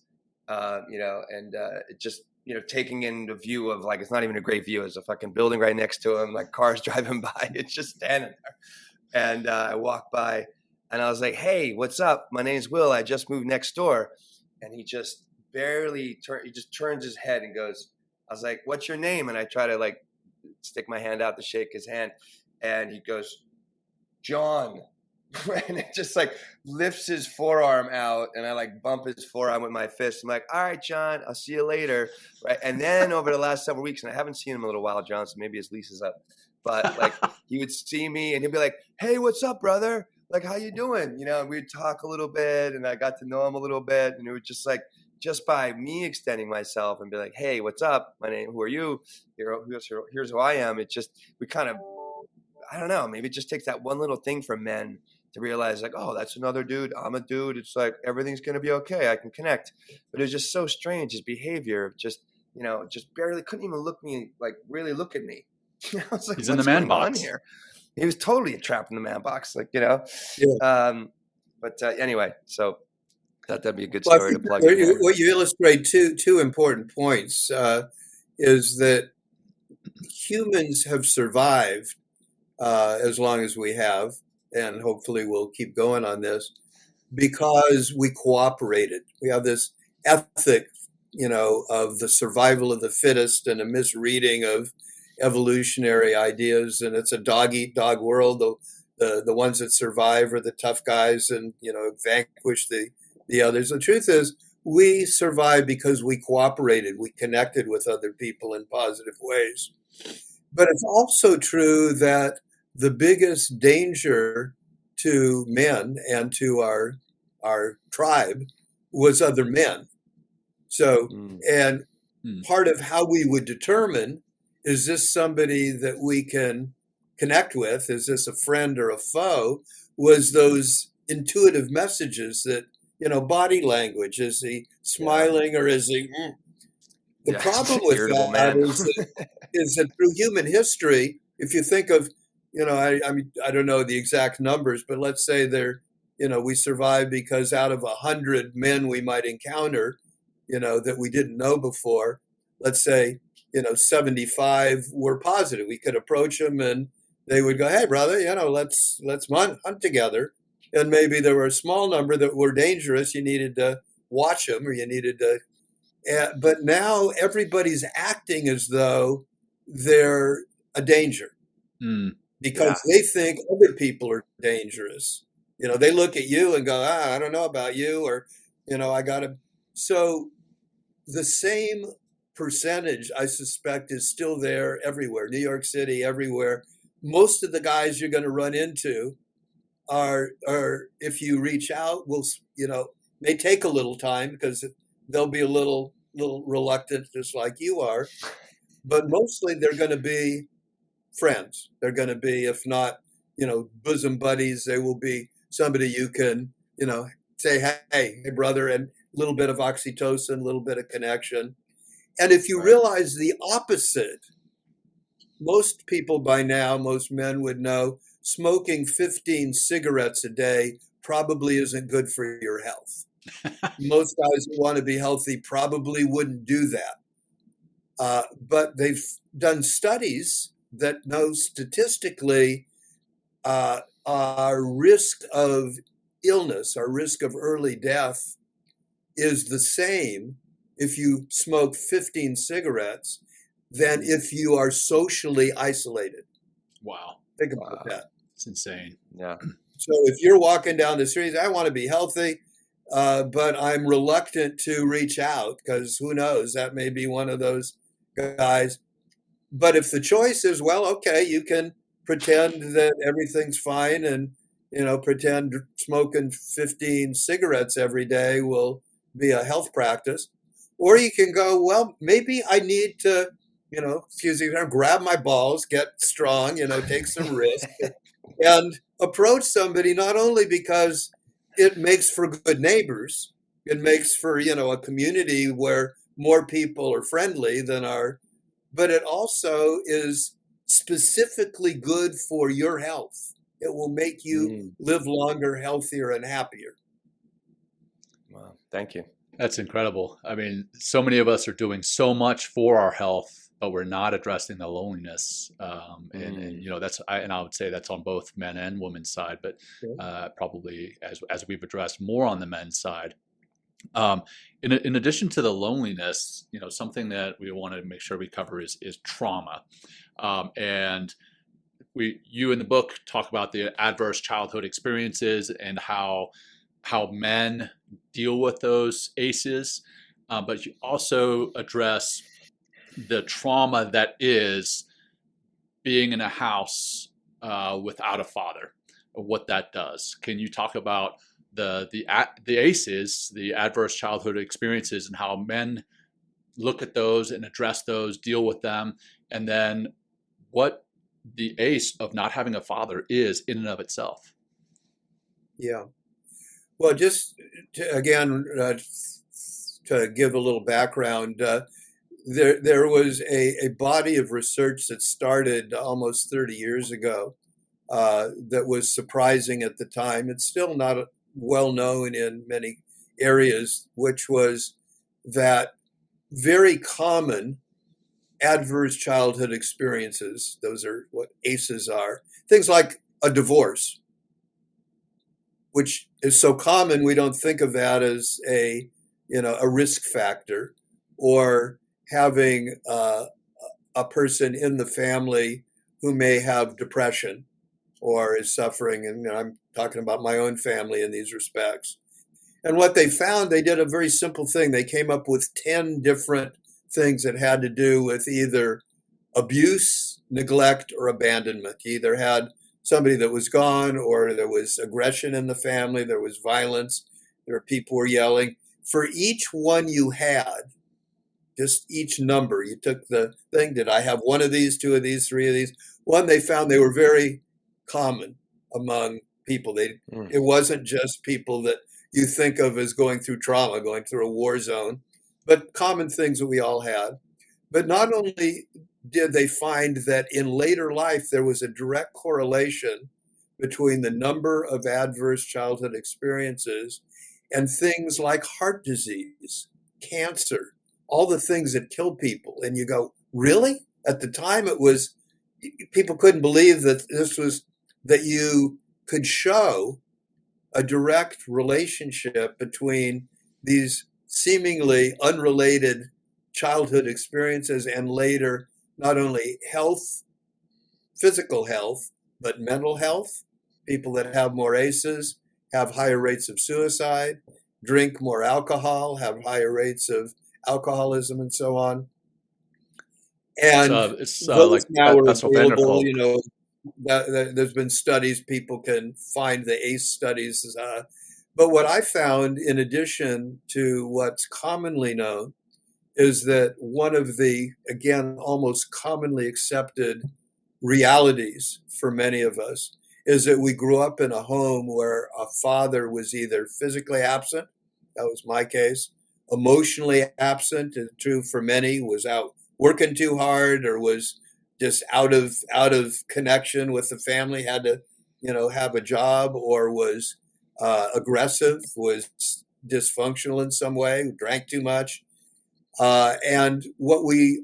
just, taking in the view of like, it's not even a great view. There's a fucking building right next to him, like cars driving by. It's just standing there. And I walked by and I was like, hey, what's up? My name's Will. I just moved next door. And he just he just turns his head and goes, I was like, what's your name? And I try to like stick my hand out to shake his hand. And he goes, John. And it just like lifts his forearm out, and I like bump his forearm with my fist. I'm like, all right, John, I'll see you later. Right. And then over the last several weeks, and I haven't seen him in a little while, John, so maybe his lease is up. But like he would see me and he'd be like, hey, what's up, brother? Like, how you doing? We'd talk a little bit, and I got to know him a little bit. And it was just like, just by me extending myself and be like, hey, what's up? My name, who are you? Here's who I am. It just, we kind of, I don't know, maybe it just takes that one little thing for men to realize like, oh, that's another dude. I'm a dude. It's like, everything's going to be okay. I can connect. But it was just so strange. His behavior just barely couldn't even really look at me. I was like, he's in the man box here. He was totally trapped in the man box. Like, Yeah. Anyway, so that'd be a good story to plug in. What you illustrate two important points is that humans have survived as long as we have, and hopefully we'll keep going on this, because we cooperated. We have this ethic, of the survival of the fittest and a misreading of evolutionary ideas, and it's a dog-eat-dog world. The ones that survive are the tough guys and vanquish the others. The truth is, we survived because we cooperated. We connected with other people in positive ways. But it's also true that the biggest danger to men and to our tribe was other men. So, and part of how we would determine, is this somebody that we can connect with? Is this a friend or a foe? Was those intuitive messages that, body language. Is he smiling or is he? The problem with that is that through human history, if you think of, I don't know the exact numbers, but let's say we survived because out of 100 men we might encounter, that we didn't know before, let's say, 75 were positive. We could approach them and they would go, hey, brother, let's hunt together. And maybe there were a small number that were dangerous. You needed to watch them, or you needed to. But now everybody's acting as though they're a danger because they think other people are dangerous. They look at you and go, I don't know about you, or, I got to. So the same percentage, I suspect, is still there everywhere. New York City, everywhere. Most of the guys you're going to run into are if you reach out, will, may take a little time because they'll be a little reluctant, just like you are. But mostly they're going to be friends. They're going to be, if not, bosom buddies, they will be somebody you can, say, hey, brother, and a little bit of oxytocin, a little bit of connection. And if you realize the opposite, most people by now, most men would know, smoking 15 cigarettes a day probably isn't good for your health. Most guys who want to be healthy probably wouldn't do that. But they've done studies that know statistically our risk of illness, our risk of early death is the same if you smoke 15 cigarettes than if you are socially isolated. Wow. Think about that. It's insane. Yeah. So if you're walking down the street, I want to be healthy, but I'm reluctant to reach out because who knows, that may be one of those guys. But if the choice is, well, okay, you can pretend that everything's fine and, pretend smoking 15 cigarettes every day will be a health practice. Or you can go, well, maybe I need to, grab my balls, get strong, take some risk and approach somebody, not only because it makes for good neighbors, it makes for, a community where more people are friendly than are, but it also is specifically good for your health. It will make you live longer, healthier, and happier. Wow. Thank you. That's incredible. I mean, so many of us are doing so much for our health, but we're not addressing the loneliness. And I would say that's on both men and women's side, but probably as we've addressed more on the men's side. In addition to the loneliness, something that we want to make sure we cover is trauma. And you in the book talk about the adverse childhood experiences and how men deal with those ACEs, but you also address the trauma that is being in a house without a father, what that does. Can you talk about the ACEs, the adverse childhood experiences, and how men look at those and address those, deal with them, and then what the ACE of not having a father is in and of itself? Yeah. Well, just to give a little background, there was a body of research that started almost 30 years ago that was surprising at the time. It's still not well known in many areas, which was that very common adverse childhood experiences, those are what ACEs are, things like a divorce, which is so common we don't think of that as a risk factor, or having a person in the family who may have depression or is suffering, and I'm talking about my own family in these respects. And what they found, they did a very simple thing. They came up with 10 different things that had to do with either abuse, neglect, or abandonment. You either had somebody that was gone, or there was aggression in the family, there was violence, there were people were yelling. For each one you had, just each number, you took the thing, did I have one of these, two of these, three of these? One, they found they were very common among people. It wasn't just people that you think of as going through trauma, going through a war zone, but common things that we all had. But not only did they find that in later life there was a direct correlation between the number of adverse childhood experiences and things like heart disease, cancer, all the things that kill people. And you go, really? At the time people couldn't believe that that you could show a direct relationship between these seemingly unrelated childhood experiences and later not only health, physical health, but mental health. People that have more ACEs have higher rates of suicide, drink more alcohol, have higher rates of alcoholism, and so on. And It's those like now are available. methylphenidate. There's been studies, people can find the ACE studies. But what I found, in addition to what's commonly known, is that one of the, again, almost commonly accepted realities for many of us is that we grew up in a home where a father was either physically absent, that was my case, emotionally absent, and true for many, was out working too hard or was just out of connection with the family, had to, have a job, or was aggressive, was dysfunctional in some way, drank too much. And what we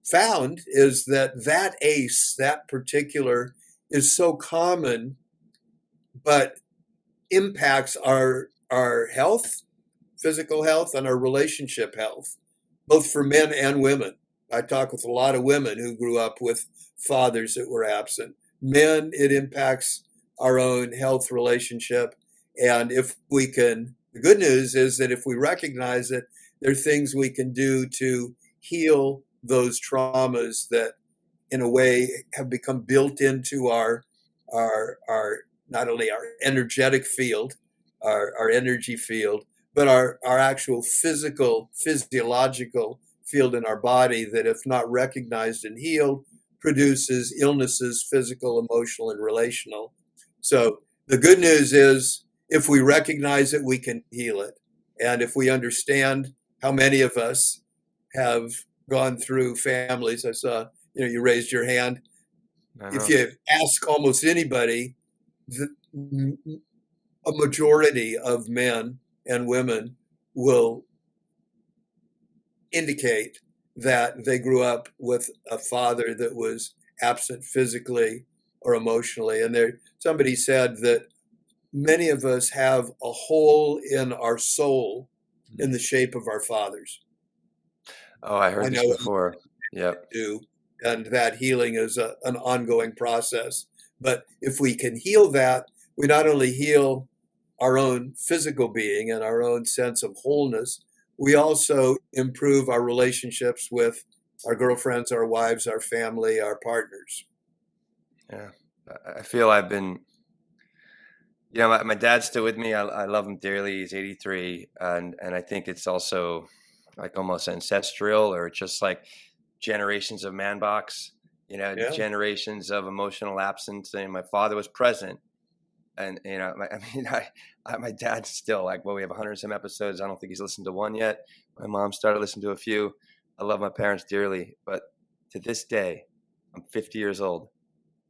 found is that ACE, that particular, is so common, but impacts our health, physical health, and our relationship health, both for men and women. I talk with a lot of women who grew up with fathers that were absent. Men, it impacts our own health, relationship. And the good news is that if we recognize it, there are things we can do to heal those traumas that, in a way, have become built into our not only our energetic field, our energy field, but our actual physiological field in our body, that, if not recognized and healed, produces illnesses, physical, emotional, and relational. So the good news is, if we recognize it, we can heal it. And if we understand how many of us have gone through families, I saw, you raised your hand. If you ask almost anybody, a majority of men and women will indicate that they grew up with a father that was absent physically or emotionally. And somebody said that many of us have a hole in our soul in the shape of our fathers. Oh, I heard this before. Yep. And that healing is an ongoing process. But if we can heal that, we not only heal our own physical being and our own sense of wholeness, we also improve our relationships with our girlfriends, our wives, our family, our partners. Yeah. I feel I've been, my dad's still with me. I love him dearly. He's 83. And I think it's also like almost ancestral, or just like generations of man box, generations of emotional absence. And my father was present. And, my dad's still like, we have 100 and some episodes. I don't think he's listened to one yet. My mom started listening to a few. I love my parents dearly. But to this day, I'm 50 years old,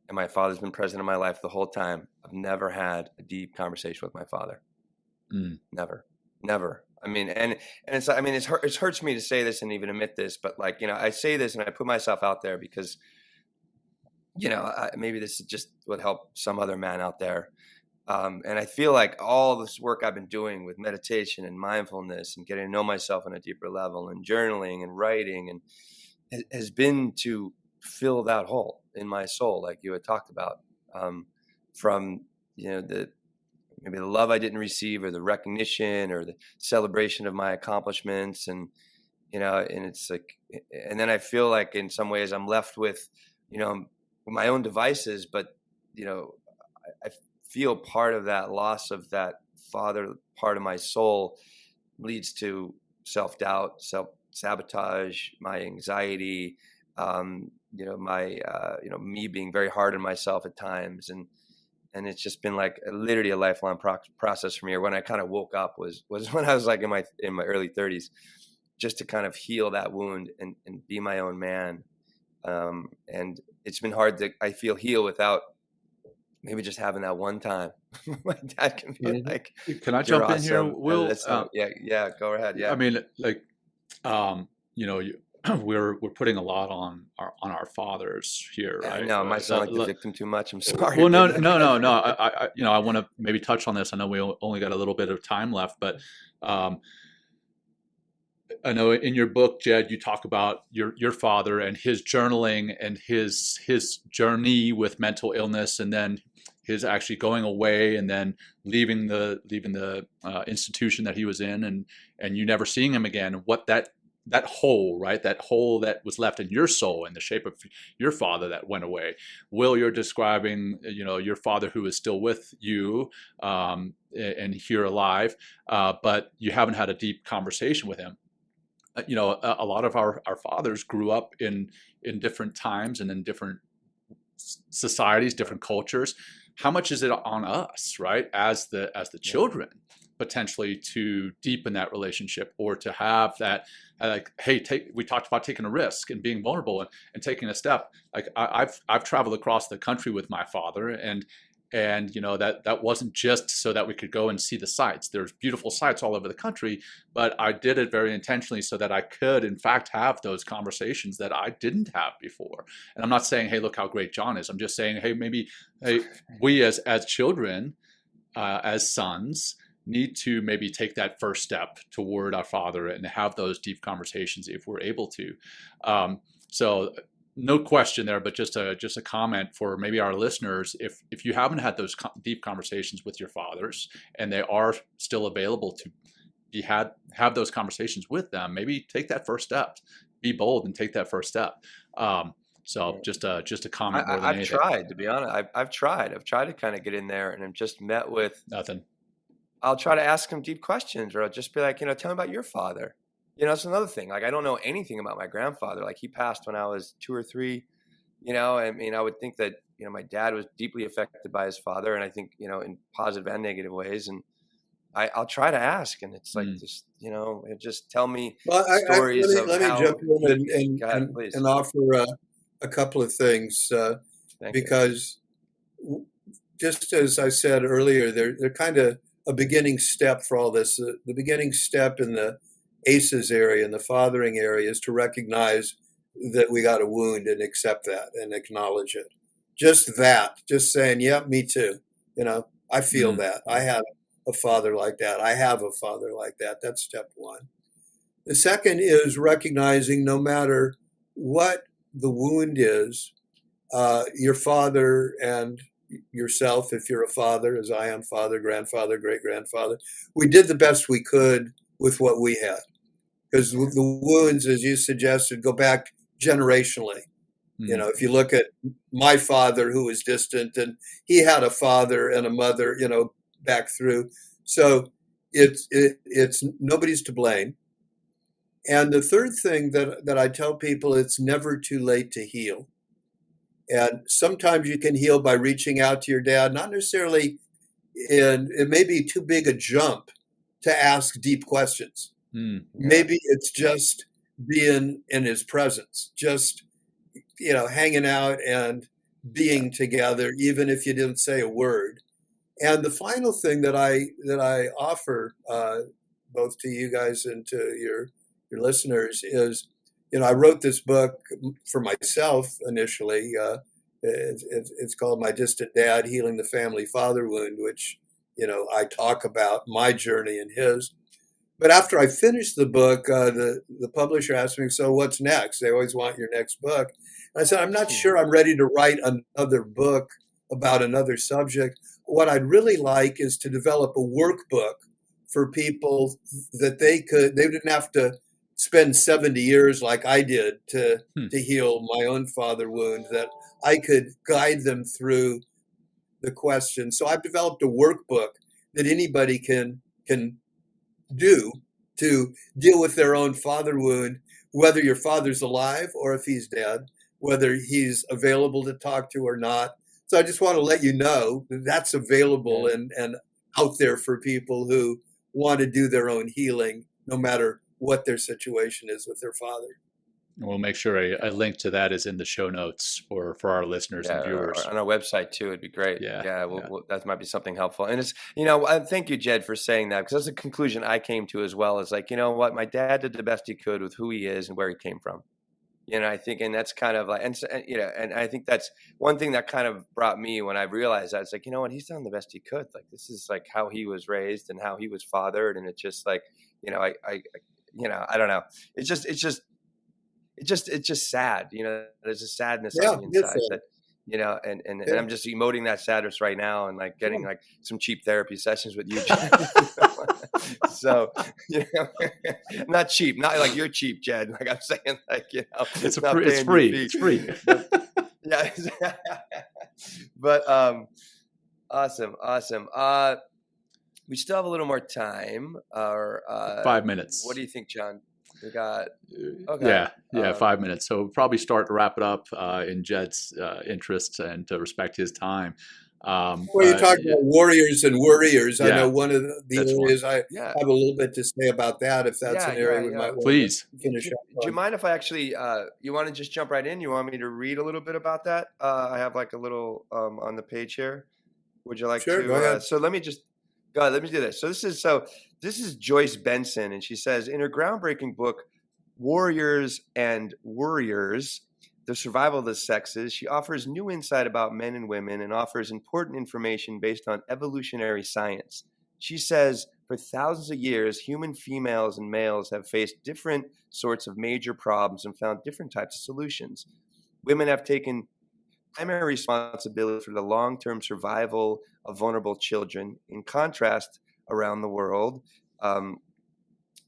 and my father's been present in my life the whole time. I've never had a deep conversation with my father. Never. I mean, and it's, it hurts me to say this and even admit this, but like, I say this and I put myself out there because, maybe this is just would help some other man out there. And I feel like all this work I've been doing with meditation and mindfulness and getting to know myself on a deeper level and journaling and writing and has been to fill that hole in my soul, like you had talked about, from, maybe the love I didn't receive, or the recognition, or the celebration of my accomplishments. And, and it's like, and then I feel like in some ways I'm left with, my own devices, but, I feel part of that loss of that father part of my soul leads to self-doubt, self-sabotage, my anxiety, me being very hard on myself at times. And it's just been like literally a lifelong process for me. Or when I kind of woke up was when I was like in my early 30s, just to kind of heal that wound and be my own man. And it's been hard to, I feel, heal without maybe just having that one time. My dad can be like, can I jump in here, Will? Yeah, go ahead. Yeah. I mean, like, we're putting a lot on our fathers here, right? No, I might sound like the victim too much. I'm sorry. Well, no. I want to maybe touch on this. I know we only got a little bit of time left, but I know in your book, Jed, you talk about your father and his journaling and his journey with mental illness, and then his actually going away and then leaving the institution that he was in, and you never seeing him again. What that that hole, right? That hole that was left in your soul in the shape of your father that went away. Will, you're describing, your father who is still with you and here alive, but you haven't had a deep conversation with him. A lot of our fathers grew up in different times and in different societies, different cultures. How much is it on us, right, as the children, potentially to deepen that relationship, or to have that, like, hey, we talked about taking a risk and being vulnerable and taking a step. Like I've traveled across the country with my father, and that wasn't just so that we could go and see the sights. There's beautiful sights all over the country, but I did it very intentionally so that I could, in fact, have those conversations that I didn't have before. And I'm not saying, hey, look how great Jon is. I'm just saying, hey, we as children, as sons, need to maybe take that first step toward our father and have those deep conversations if we're able to. So no question there, but just a comment for maybe our listeners. If you haven't had those deep conversations with your fathers and they are still available to have those conversations with them, maybe take that first step. Be bold and take that first step. So just a comment more than anything. I've tried, to be honest. I've tried to kind of get in there, and I'm just met with nothing. I'll try to ask him deep questions, or I'll just be like, tell me about your father. It's another thing. Like, I don't know anything about my grandfather. Like, he passed when I was 2 or 3. I mean, I would think that, my dad was deeply affected by his father, and I think, in positive and negative ways. And I'll try to ask, and it's like, just tell me stories let me jump in and offer a couple of things, because just as I said earlier, they're kind of a beginning step for all this. The beginning step in the ACEs area, in the fathering area, is to recognize that we got a wound and accept that and acknowledge it. Just saying, yeah, me too. I feel that. I have a father like that. I have a father like that. That's step one. The second is recognizing, no matter what the wound is, your father and yourself, if you're a father, as I am, father, grandfather, great-grandfather, we did the best we could with what we had. Because the wounds, as you suggested, go back generationally. If you look at my father, who was distant, and he had a father and a mother, back through. So it's nobody's to blame. And the third thing that I tell people, it's never too late to heal. And sometimes you can heal by reaching out to your dad, not necessarily, and it may be too big a jump to ask deep questions. Maybe it's just being in his presence, just, hanging out and being together, even if you didn't say a word. And the final thing that I offer, both to you guys and to your listeners, is, I wrote this book for myself initially. It's called My Distant Dad, Healing the Family Father Wound, which, I talk about my journey and his. But after I finished the book, the publisher asked me, so what's next? They always want your next book. And I said, I'm not sure I'm ready to write another book about another subject. What I'd really like is to develop a workbook for people that they didn't have to spend 70 years like I did to heal my own father wound, that I could guide them through the questions. So I've developed a workbook that anybody can do to deal with their own father wound, whether your father's alive or if he's dead, whether he's available to talk to or not. So I just want to let you know that that's available and out there for people who want to do their own healing, no matter what their situation is with their father. We'll make sure a link to that is in the show notes for our listeners and viewers. On our website too, it'd be great. That might be something helpful. And it's, thank you, Jed, for saying that, because that's a conclusion I came to as well. Is like, my dad did the best he could with who he is and where he came from. I think, and that's kind of like, and I think that's one thing that kind of brought me when I realized that. It's like, he's done the best he could. Like, this is like how he was raised and how he was fathered. And it's just like, I don't know. It's just sad. There's a sadness on the inside that, and I'm just emoting that sadness right now, and like getting like some cheap therapy sessions with you. So, not cheap, not like you're cheap, Jed. Like I'm saying, like, It's not free. It's paying free. your It's fee. free. Yeah. But awesome. We still have a little more time. 5 minutes. What do you think, John? We got okay. Yeah, 5 minutes. So we'll probably start to wrap it up in Jed's interests and to respect his time. Well, you talk about warriors and worriers. I know one of the areas I have a little bit to say about that, if that's an area we might want Please. to finish up on. Do you mind if I actually, you want to just jump right in? You want me to read a little bit about that? I have like a little on the page here. Would you like to? Go ahead. So let me do this. So this is Joyce Benson, and she says in her groundbreaking book, Warriors and Worriers, The Survival of the Sexes, she offers new insight about men and women and offers important information based on evolutionary science. She says, for thousands of years, human females and males have faced different sorts of major problems and found different types of solutions. Women have taken primary responsibility for the long-term survival of vulnerable children. In contrast, around the world,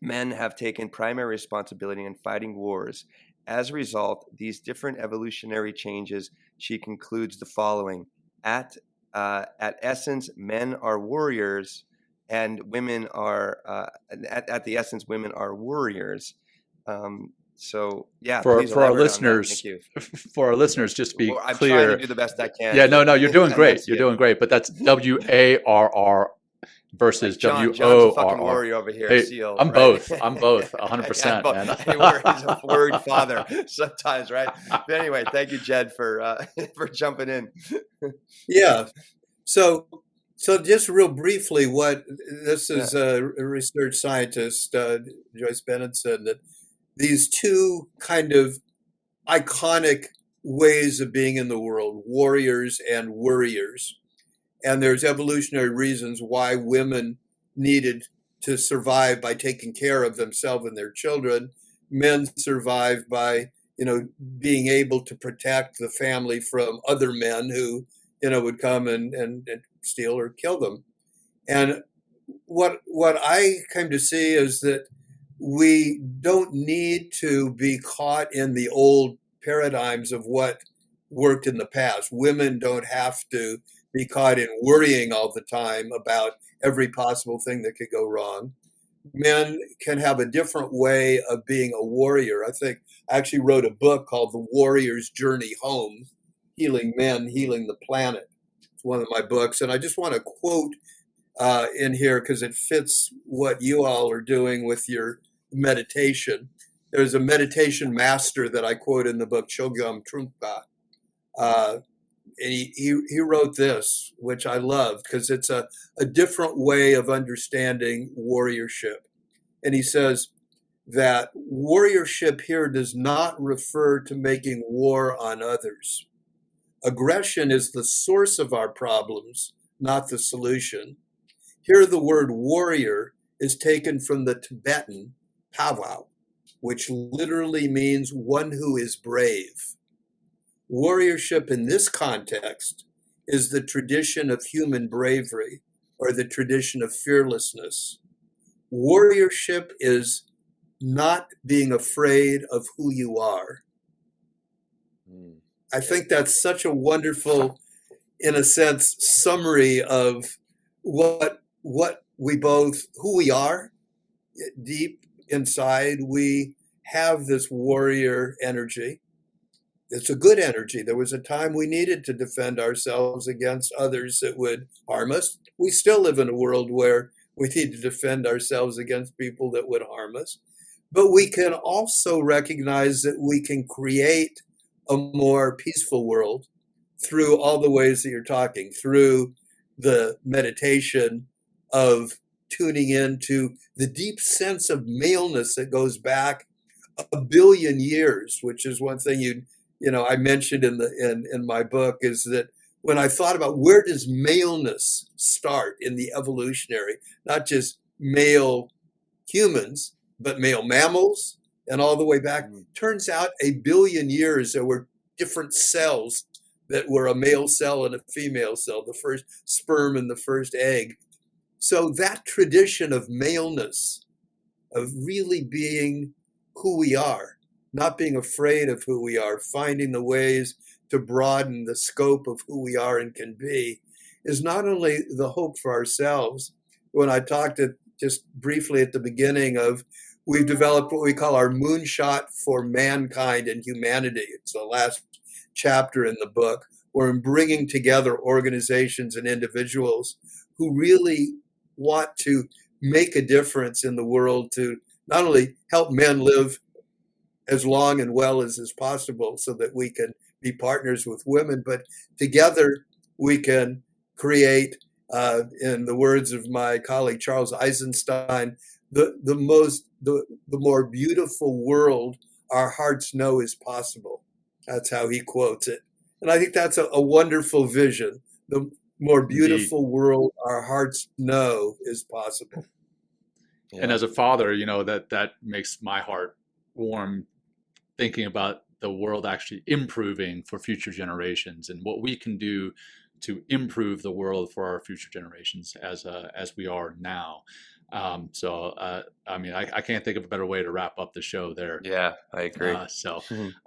men have taken primary responsibility in fighting wars. As a result, these different evolutionary changes, she concludes the following: at essence, men are warriors, and women are at the essence, women are worriers. So yeah, for our listeners, for our listeners, just be I'm clear. trying to do the best I can. Yeah, no, you're doing great. You're doing great. But that's WARR versus John's a fucking WORR. warrior over here. Hey, Seal, I'm right? both. 100%. Man. He's a word father sometimes, right? But anyway, thank you, Jed, for jumping in. Yeah. So just real briefly, this is a research scientist, Joyce Bennett, said that these two kind of iconic ways of being in the world, warriors and worriers. And there's evolutionary reasons why women needed to survive by taking care of themselves and their children. Men survived by, being able to protect the family from other men who, would come and steal or kill them. And what I came to see is that we don't need to be caught in the old paradigms of what worked in the past. Women don't have to be caught in worrying all the time about every possible thing that could go wrong. Men can have a different way of being a warrior. I actually wrote a book called The Warrior's Journey Home, Healing Men, Healing the Planet. It's one of my books. And I just want to quote in here because it fits what you all are doing with your meditation. There's a meditation master that I quote in the book, Chogyam Trungpa. And he wrote this, which I loved because it's a different way of understanding warriorship. And he says that warriorship here does not refer to making war on others. Aggression is the source of our problems, not the solution. Here, the word warrior is taken from the Tibetan Pawao, which literally means one who is brave. Warriorship in this context is the tradition of human bravery or the tradition of fearlessness. Warriorship is not being afraid of who you are. I think that's such a wonderful, in a sense, summary of what we both, who we are deep inside. We have this warrior energy. It's a good energy. There was a time we needed to defend ourselves against others that would harm us. We still live in a world where we need to defend ourselves against people that would harm us. But we can also recognize that we can create a more peaceful world through all the ways that you're talking, through the meditation of tuning into the deep sense of maleness that goes back 1 billion years, which is one thing I mentioned in my book, is that when I thought about where does maleness start in the evolutionary, not just male humans, but male mammals and all the way back, turns out 1 billion years there were different cells that were a male cell and a female cell, the first sperm and the first egg. So that tradition of maleness, of really being who we are, not being afraid of who we are, finding the ways to broaden the scope of who we are and can be, is not only the hope for ourselves. When I talked just briefly at the beginning of, we've developed what we call our moonshot for mankind and humanity. It's the last chapter in the book, where I'm bringing together organizations and individuals who really want to make a difference in the world, to not only help men live as long and well as is possible so that we can be partners with women, but together we can create, in the words of my colleague Charles Eisenstein, the more beautiful world our hearts know is possible. That's how he quotes it. And I think that's a wonderful vision. The more beautiful Indeed. world our hearts know is possible. Yeah. And as a father, that makes my heart warm, thinking about the world actually improving for future generations and what we can do to improve the world for our future generations as we are now. I can't think of a better way to wrap up the show there. Yeah, I agree.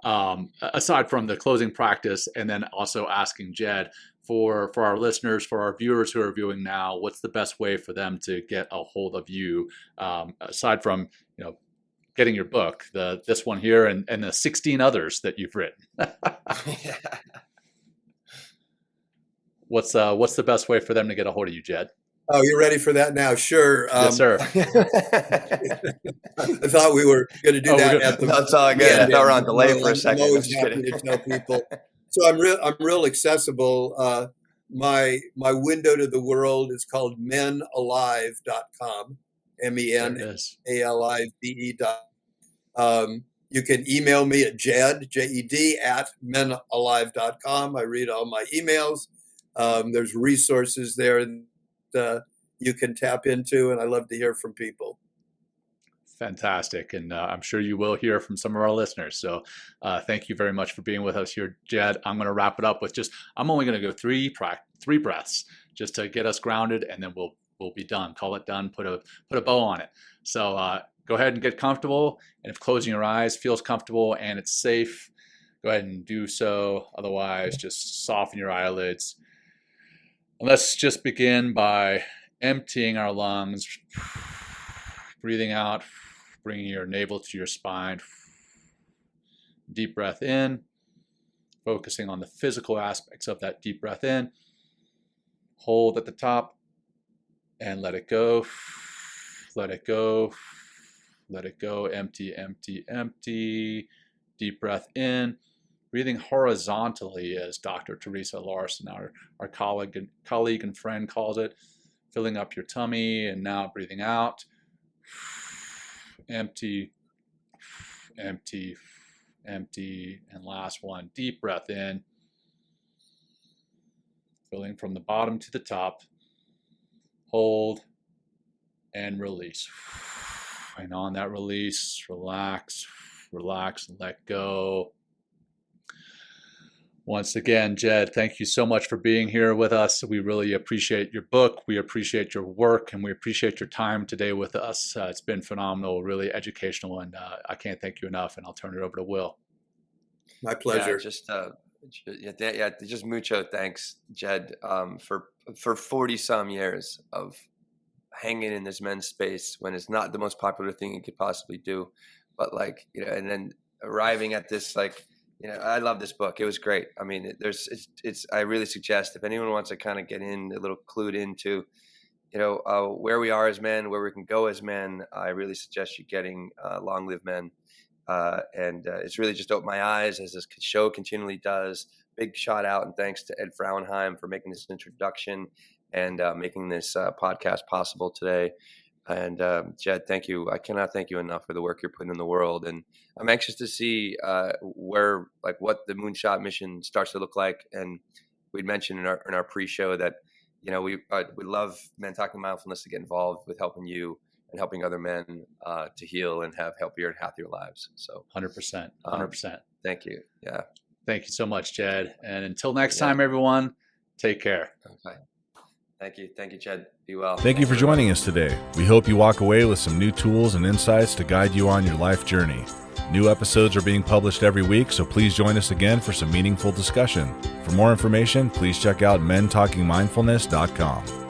Aside from the closing practice, and then also asking Jed, for our listeners, for our viewers who are viewing now, what's the best way for them to get a hold of you, aside from getting your book, this one here, and the 16 others that you've written? What's the best way for them to get a hold of you, Jed? Oh, you're ready for that now? Sure. Yes, sir. I thought we were going to do that at the. That's all good. I thought we're on delay for a second. I'm always happy to tell people. So I'm real accessible. My window to the world is called menalive.com, menalive.com. You can email me at Jed, J-E-D, at menalive.com. I read all my emails. There's resources there that you can tap into, and I love to hear from people. Fantastic. And I'm sure you will hear from some of our listeners. So thank you very much for being with us here, Jed. I'm going to wrap it up with I'm only going to go three breaths just to get us grounded, and then we'll be done. Call it done. Put a bow on it. So go ahead and get comfortable. And if closing your eyes feels comfortable and it's safe, go ahead and do so. Otherwise, just soften your eyelids. And let's just begin by emptying our lungs, breathing out, bringing your navel to your spine. Deep breath in, focusing on the physical aspects of that deep breath in. Hold at the top and let it go. Let it go. Let it go. Empty, empty, empty. Deep breath in. Breathing horizontally, as Dr. Teresa Larson, our colleague and friend, calls it. Filling up your tummy, and now breathing out. Empty, empty, empty. And last one, deep breath in. Filling from the bottom to the top. Hold and release. And on that release, relax, relax, and let go. Once again, Jed, thank you so much for being here with us. We really appreciate your book. We appreciate your work, and we appreciate your time today with us. It's been phenomenal, really educational, and I can't thank you enough. And I'll turn it over to Will. My pleasure. Just mucho thanks, Jed, for 40 some years of hanging in this men's space when it's not the most popular thing you could possibly do, but and then arriving at this I love this book. It was great. I mean, I really suggest if anyone wants to kind of get in a little clued into, where we are as men, where we can go as men, I really suggest you getting Long Live Men. And it's really just opened my eyes, as this show continually does. Big shout out and thanks to Ed Frauenheim for making this introduction and making this podcast possible today. And Jed, thank you. I cannot thank you enough for the work you're putting in the world. And I'm anxious to see what the Moonshot Mission starts to look like. And we'd mentioned in our pre-show that, we love Men Talking Mindfulness to get involved with helping you and helping other men to heal and have healthier and happier lives. So 100%. Thank you. Yeah. Thank you so much, Jed. And until next time, everyone, take care. Okay. Thank you. Thank you, Jed. Be well. Thank you for joining us today. We hope you walk away with some new tools and insights to guide you on your life journey. New episodes are being published every week, so please join us again for some meaningful discussion. For more information, please check out mentalkingmindfulness.com.